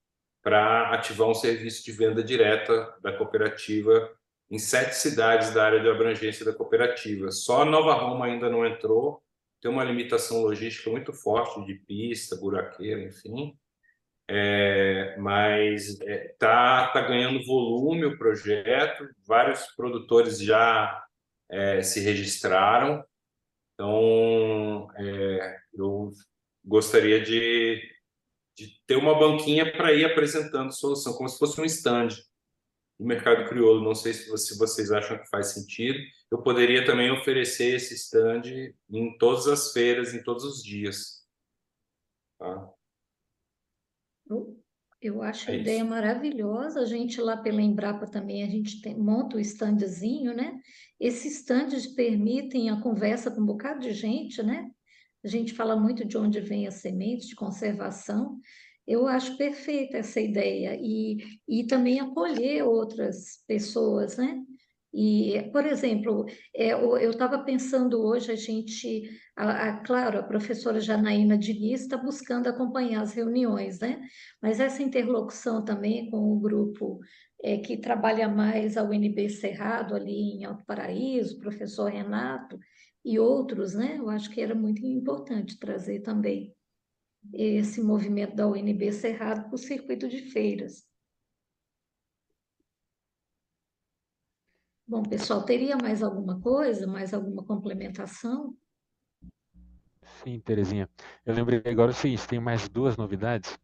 para ativar um serviço de venda direta da cooperativa em 7 cidades da área de abrangência da cooperativa. Só Nova Roma ainda não entrou, tem uma limitação logística muito forte de pista, buraqueira, enfim. Mas tá ganhando volume o projeto, vários produtores já se registraram, então eu gostaria de ter uma banquinha para ir apresentando solução, como se fosse um stand do mercado crioulo. Não sei se vocês acham que faz sentido. Eu poderia também oferecer esse stand em todas as feiras, em todos os dias. Tá? Eu acho a ideia maravilhosa. A gente lá pela Embrapa também, a gente monta o standzinho, né? Esses stands permitem a conversa com um bocado de gente, né? A gente fala muito de onde vem as sementes, de conservação. Eu acho perfeita essa ideia. E também acolher outras pessoas, né? E, por exemplo, eu estava pensando hoje, claro, a professora Janaína Diniz está buscando acompanhar as reuniões, né? Mas essa interlocução também com o grupo que trabalha mais a UNB Cerrado, ali em Alto Paraíso, o professor Renato e outros, né? Eu acho que era muito importante trazer também esse movimento da UNB Cerrado para o circuito de feiras. Bom, pessoal, teria mais alguma coisa, mais alguma complementação? Sim, Terezinha. Eu lembrei agora o seguinte, tem mais 2 novidades,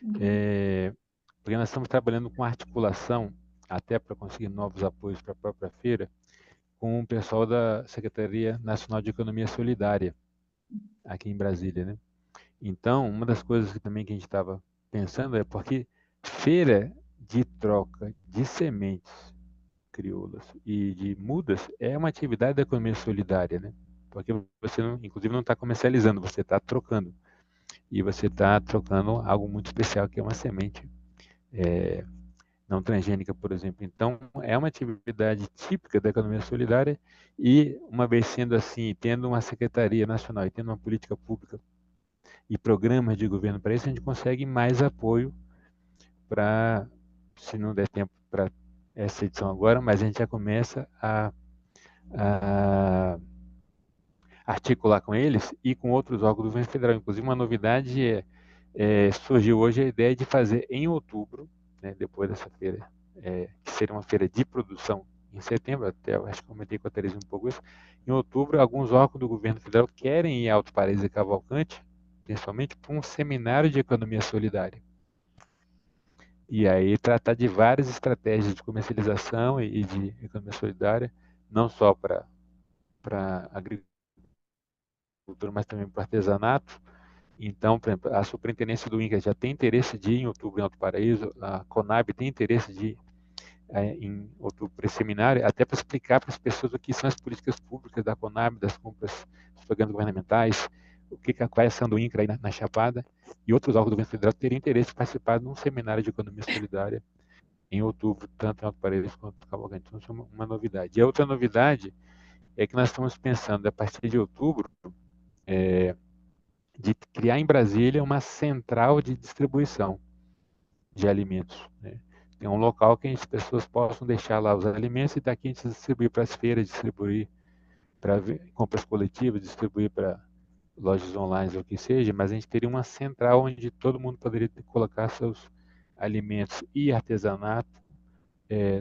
porque nós estamos trabalhando com articulação, até para conseguir novos apoios para a própria feira, com o pessoal da Secretaria Nacional de Economia Solidária, aqui em Brasília, né? Então, uma das coisas que também que a gente estava pensando é porque feira de troca de sementes crioulas e de mudas é uma atividade da economia solidária, né? Porque você, inclusive, não está comercializando, você está trocando. E você está trocando algo muito especial, que é uma semente não transgênica, por exemplo. Então, é uma atividade típica da economia solidária e, uma vez sendo assim, tendo uma secretaria nacional e tendo uma política pública e programas de governo para isso, a gente consegue mais apoio para, se não der tempo para essa edição agora, mas a gente já começa a articular com eles e com outros órgãos do governo federal. Inclusive, uma novidade surgiu hoje a ideia de fazer em outubro né, depois dessa feira, que seria uma feira de produção em setembro, até eu acho que comentei com a Teresa um pouco isso. Em outubro, alguns órgãos do governo federal querem ir a Alto Paraíso e Cavalcante, principalmente para um seminário de economia solidária. E aí tratar de várias estratégias de comercialização e de economia solidária, não só para agricultura, mas também para artesanato. Então, por exemplo, a Superintendência do INCRA já tem interesse de ir em outubro em Alto Paraíso, a Conab tem interesse de ir em outubro para esse seminário, até para explicar para as pessoas o que são as políticas públicas da Conab, das compras, dos programas governamentais, qual é a ação do INCRA aí na Chapada, e outros órgãos do governo federal teriam interesse em participar de um seminário de economia solidária em outubro, tanto em Alto Paraíso quanto em Cavalcante. Então, isso é uma novidade. E a outra novidade é que nós estamos pensando, a partir de outubro, de criar em Brasília uma central de distribuição de alimentos, né? Tem um local que as pessoas possam deixar lá os alimentos e daqui a gente distribuir para as feiras, distribuir para compras coletivas, distribuir para lojas online ou o que seja, mas a gente teria uma central onde todo mundo poderia colocar seus alimentos e artesanato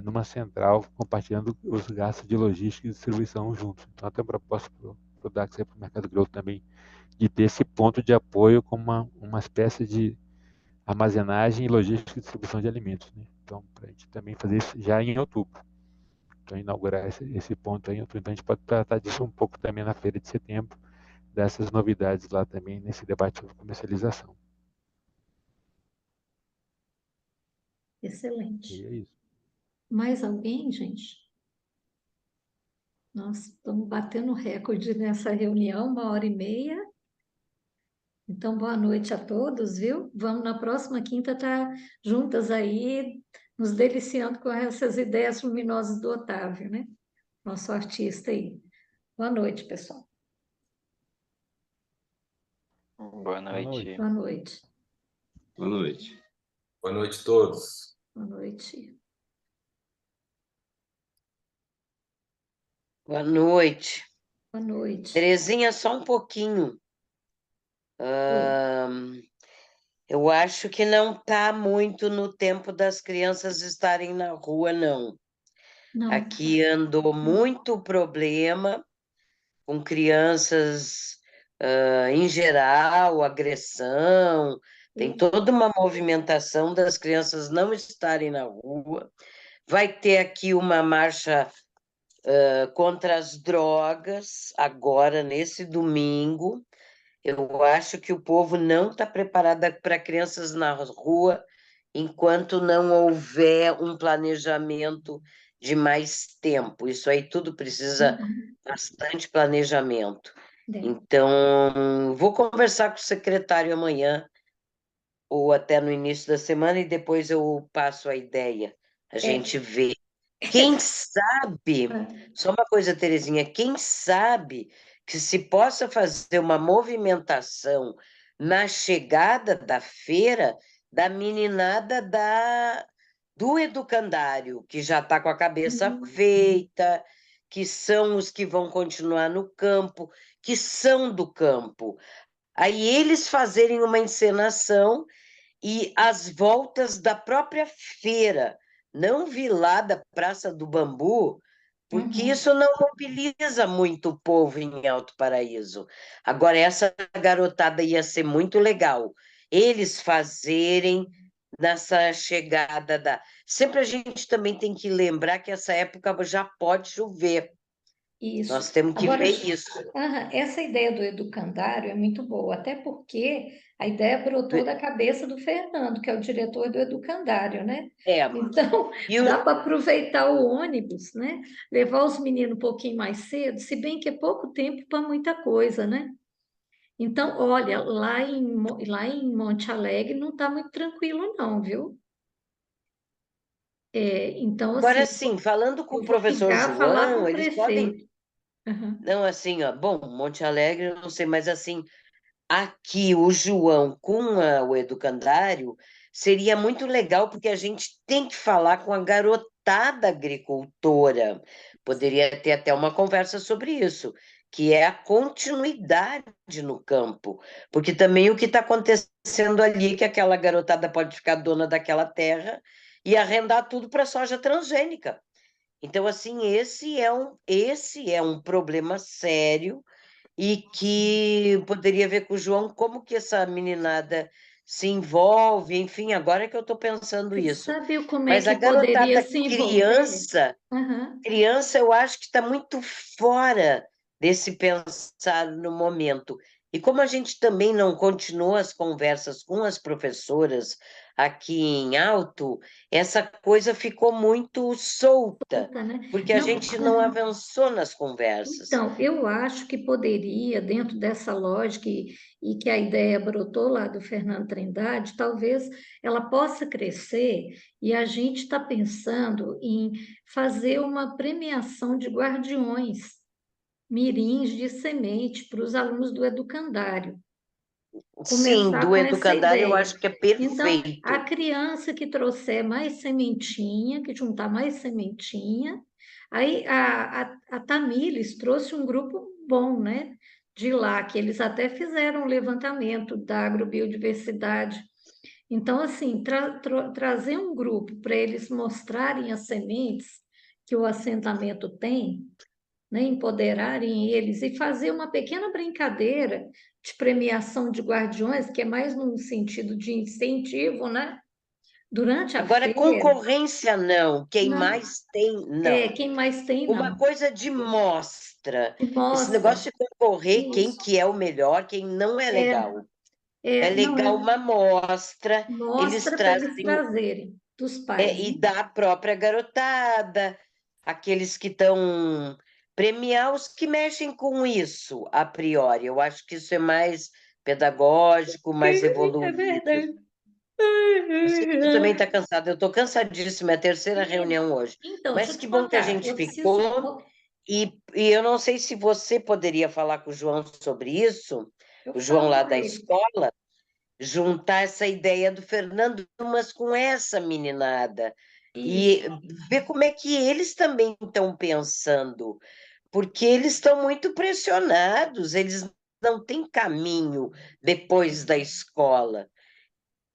numa central, compartilhando os gastos de logística e distribuição juntos. Então, até uma proposta para o DAX e para o Mercado Grosso também, de ter esse ponto de apoio como uma espécie de armazenagem, logística e distribuição de alimentos, né? Então, para a gente também fazer isso já em outubro. Então, inaugurar esse ponto aí em outubro. Então, a gente pode tratar disso um pouco também na feira de setembro, dessas novidades lá também nesse debate sobre comercialização. Excelente. E é isso. Mais alguém, gente? Nós estamos batendo recorde nessa reunião, 1h30. Então, boa noite a todos, viu? Vamos na próxima quinta estar juntas aí, nos deliciando com essas ideias luminosas do Otávio, né? Nosso artista aí. Boa noite, pessoal. Boa noite. Boa noite. Boa noite. Boa noite a todos. Boa noite. Boa noite. Boa noite. Terezinha, só um pouquinho. Eu acho que não está muito no tempo das crianças estarem na rua, não. Não. Aqui andou muito problema com crianças, em geral, agressão, tem toda uma movimentação das crianças não estarem na rua. Vai ter aqui uma marcha contra as drogas, agora, nesse domingo. Eu acho que o povo não está preparado para crianças na rua enquanto não houver um planejamento de mais tempo. Isso aí tudo precisa bastante planejamento. Então, vou conversar com o secretário amanhã, ou até no início da semana, e depois eu passo a ideia. A gente vê. Quem sabe, só uma coisa, Terezinha, quem sabe que se possa fazer uma movimentação na chegada da feira da meninada do educandário, que já está com a cabeça feita, que são os que vão continuar no campo, que são do campo. Aí eles fazerem uma encenação e as voltas da própria feira, não vi lá da Praça do Bambu, porque isso não mobiliza muito o povo em Alto Paraíso. Agora, essa garotada ia ser muito legal. Eles fazerem nessa chegada da... Sempre a gente também tem que lembrar que essa época já pode chover. Isso. Nós temos que Agora, ver isso. Essa ideia do educandário é muito boa, até porque a ideia brotou da cabeça do Fernando, que é o diretor do educandário, né? Então, dá para aproveitar o ônibus, né? Levar os meninos um pouquinho mais cedo, se bem que é pouco tempo para muita coisa, né? Então, olha, lá em Monte Alegre não está muito tranquilo não, viu? Então, Agora, assim, sim, falando com eu o vou professor falar com João, o eles podem... prefeito. Uhum. Não, assim, ó, bom, Monte Alegre, eu não sei, mas assim, aqui o João com o educandário seria muito legal, porque a gente tem que falar com a garotada agricultora. Poderia ter até uma conversa sobre isso, que é a continuidade no campo. Porque também o que está acontecendo ali, que aquela garotada pode ficar dona daquela terra e arrendar tudo para soja transgênica. Então, assim, esse é um problema sério e que poderia ver com o João como que essa meninada se envolve, enfim, agora que eu estou pensando Você isso. sabe como é Mas a que poderia garotada se envolver? criança, Aham. eu acho que está muito fora desse pensar no momento. E como a gente também não continuou as conversas com as professoras aqui em Alto, essa coisa ficou muito solta, Tá, né? porque a Não, gente não avançou nas conversas. então, eu acho que poderia, dentro dessa lógica, e que a ideia brotou lá do Fernando Trindade, talvez ela possa crescer, e a gente está pensando em fazer uma premiação de guardiões mirins de semente para os alunos do educandário. Sim, Começar do com essa educandário eu ideia. acho que é Então, a perfeito. criança que trouxer mais sementinha, que juntar mais sementinha, aí a Tamires trouxe um grupo bom, né? De lá, que eles até fizeram um levantamento da agrobiodiversidade. Então, assim, trazer um grupo para eles mostrarem as sementes que o assentamento tem, né, empoderarem eles e fazer uma pequena brincadeira de premiação de guardiões, que é mais num sentido de incentivo, né? Durante a Agora, feira, concorrência não, quem não, mais tem, não. quem mais tem, Uma não. coisa de mostra. Esse Mostra, negócio de concorrer, quem isso. que é o melhor, quem não é É, legal. É não é, legal uma mostra, eles mostra para eles trazem trazerem dos pais, e né? da própria garotada, aqueles que estão premiar os que mexem com isso, a priori. Eu acho que isso é mais pedagógico, mais É evoluído. verdade. Eu sei que tu também está cansada, eu estou cansadíssima, é a terceira Menina, reunião hoje. então, deixa Mas eu que te bom que a contar, gente eu preciso. ficou, e eu não sei se você poderia falar com o João sobre isso, Eu o João falo lá com da ele. escola, juntar essa ideia do Fernando, mas com essa meninada, e Isso. ver como é que eles também estão pensando, porque eles estão muito pressionados, eles não têm caminho depois da escola,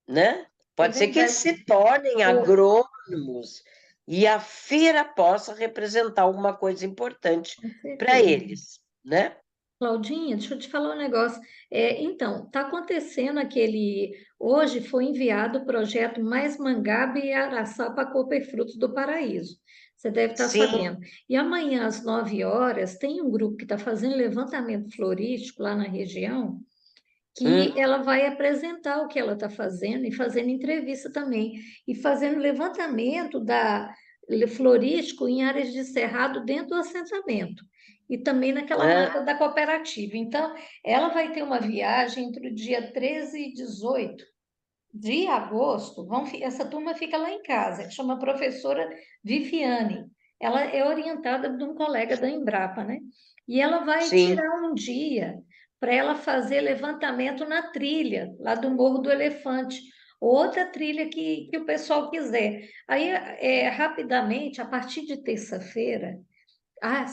né? É Pode ser que eles verdade. se tornem Ô, agrônomos e a feira possa representar alguma coisa importante com para certeza. eles, né? Claudinha, deixa eu te falar um negócio. Então, está acontecendo aquele. Hoje foi enviado o projeto Mais Mangaba e Araçá para Copa e Frutos do Paraíso. Você deve estar Sim. sabendo. E amanhã, às 9 horas, tem um grupo que está fazendo levantamento florístico lá na região, que ela vai apresentar o que ela está fazendo e fazendo entrevista também, e fazendo levantamento florístico em áreas de cerrado dentro do assentamento, e também naquela mata da cooperativa. Então, ela vai ter uma viagem entre o dia 13 e 18 de agosto. Essa turma fica lá em casa, que chama professora Viviane. Ela é orientada de um colega da Embrapa, né? E ela vai Sim. tirar um dia para ela fazer levantamento na trilha, lá do Morro do Elefante, outra trilha que o pessoal quiser. Aí, rapidamente, a partir de terça-feira,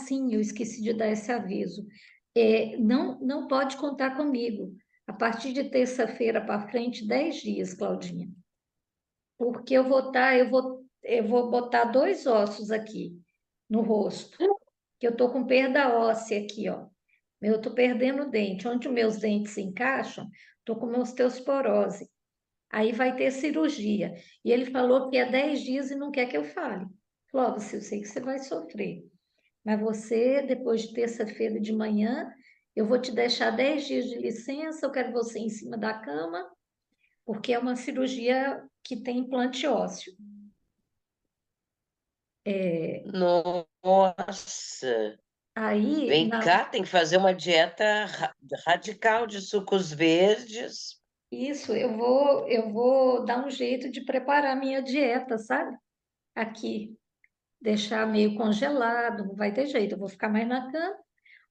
sim, eu esqueci de dar esse aviso. Não pode contar comigo. A partir de terça-feira para frente, 10 dias, Claudinha. Porque eu vou botar 2 ossos aqui no rosto, que eu tô com perda óssea aqui, ó. Eu tô perdendo o dente. Onde os meus dentes se encaixam, tô com osteosporose. Aí vai ter cirurgia. E ele falou que é 10 dias e não quer que eu fale. Clóvis, eu sei que você vai sofrer. Mas você, depois de terça-feira de manhã, eu vou te deixar 10 dias de licença, eu quero você em cima da cama, porque é uma cirurgia que tem implante ósseo. Nossa, Aí, vem cá, tem que fazer uma dieta radical de sucos verdes. isso, eu vou dar um jeito de preparar minha dieta, sabe? Aqui, deixar meio congelado, não vai ter jeito, eu vou ficar mais na cama,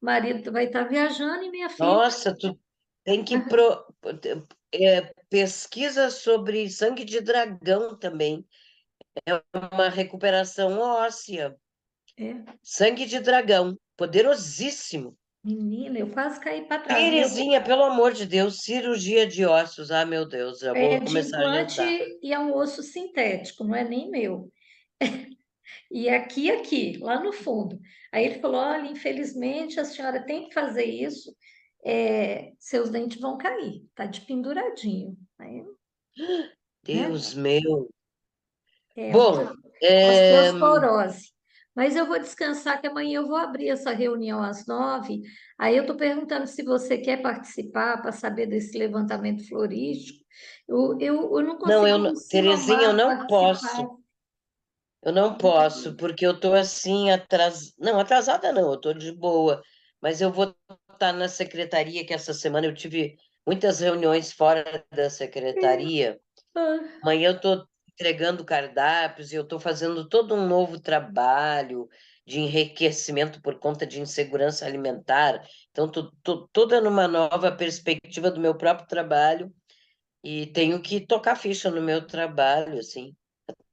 o marido vai estar viajando e minha filha. Nossa, tu tem que pesquisa sobre sangue de dragão também. É uma recuperação óssea. É, Sangue de dragão, poderosíssimo. Menina, eu quase caí para trás. Terezinha, pelo amor de Deus, cirurgia de ossos. Ah, meu Deus, já É vou de começar a implante agendar. e é um osso sintético, não é nem meu. E aqui, lá no fundo. Aí ele falou: olha, infelizmente a senhora tem que fazer isso, seus dentes vão cair, tá de penduradinho. Aí, né? Deus meu. É, Bom, osteosporose. Mas eu vou descansar, que amanhã eu vou abrir essa reunião às 9. Aí eu estou perguntando se você quer participar para saber desse levantamento florístico. Eu não não, consigo o Terezinha, eu Silomar não participar. posso. Eu não posso, porque eu estou assim, não, atrasada não, eu estou de boa. Mas eu vou estar na secretaria, que essa semana eu tive muitas reuniões fora da secretaria. Ah, Amanhã eu estou entregando cardápios e eu estou fazendo todo um novo trabalho de enriquecimento por conta de insegurança alimentar. Então, estou toda numa nova perspectiva do meu próprio trabalho e tenho que tocar ficha no meu trabalho, assim.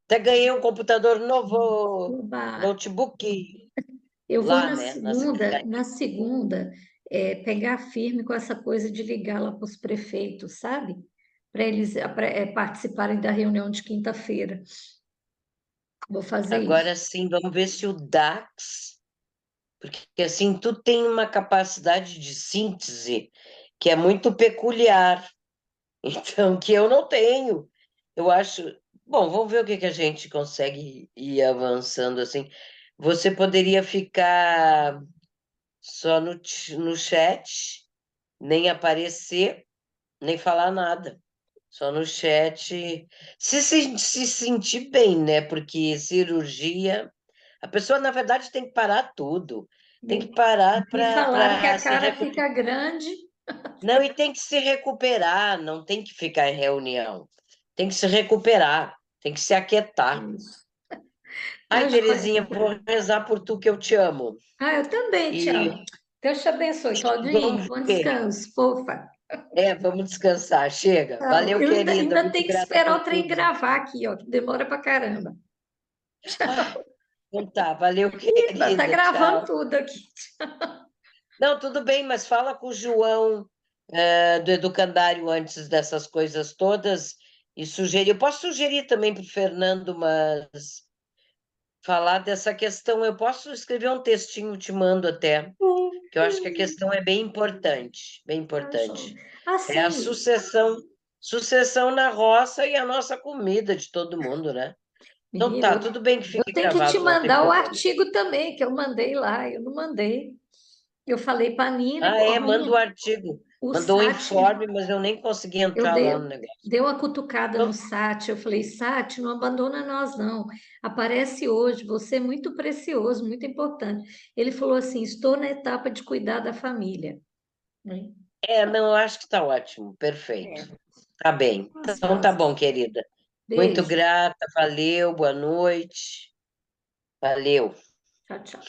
Até ganhei um computador novo, Oba. notebook, Eu vou lá, né, na secretaria. na segunda, pegar firme com essa coisa de ligar lá para os prefeitos, sabe? Para eles participarem da reunião de quinta-feira. Vou fazer isso. Agora sim, vamos ver se o DAX, porque assim, tu tem uma capacidade de síntese que é muito peculiar, então, que eu não tenho. Eu acho. Bom, vamos ver o que que a gente consegue ir avançando assim. Você poderia ficar só no chat, nem aparecer, nem falar nada. Só no chat. Se sentir bem, né? Porque cirurgia. A pessoa, na verdade, tem que parar tudo. Tem que parar Me falaram que para a se cara recuperar. fica grande. Não, e tem que se recuperar, não tem que ficar em reunião. Tem que se recuperar, tem que se aquietar. Isso. Ai, Tá Terezinha, joia. vou rezar por tu que eu te amo. Eu também te E amo. Deus te abençoe, Claudinho. vamos Bom ver. descanso, fofa. Vamos descansar. Chega. Tchau. Valeu, Eu ainda, querida. ainda Muito tenho que grata esperar por o trem tudo. gravar aqui, ó, que demora pra caramba. Ai, então tá, valeu, Tá querida. gravando Tchau. tudo aqui. Não, tudo bem, mas fala com o João, do Educandário antes dessas coisas todas e sugerir. Eu posso sugerir também para o Fernando, mas falar dessa questão. Eu posso escrever um textinho, te mando até, que eu acho que a questão é bem importante, bem Tá joia. importante. É a Assim, sucessão na roça e a nossa comida de todo mundo, né? Então menina, tá, tudo bem que eu fique tenho que te gravado, não tem mandar o problema. artigo também, que eu mandei lá, eu não mandei. Eu falei para a Nina, Ah, manda o arruma artigo. o Mandou o SAT. informe, mas eu nem consegui Eu entrar lá no negócio. dei uma cutucada no Então, SAT. Eu falei, SAT, não abandona nós, não. Aparece hoje, você é muito precioso, muito importante. Ele falou assim: estou na etapa de cuidar da família. Né? não, eu acho que está ótimo, perfeito. É, Tá bem. mas Então tá faz. bom, querida. Muito Beijo. grata, valeu, boa noite. Valeu. Tchau, tchau.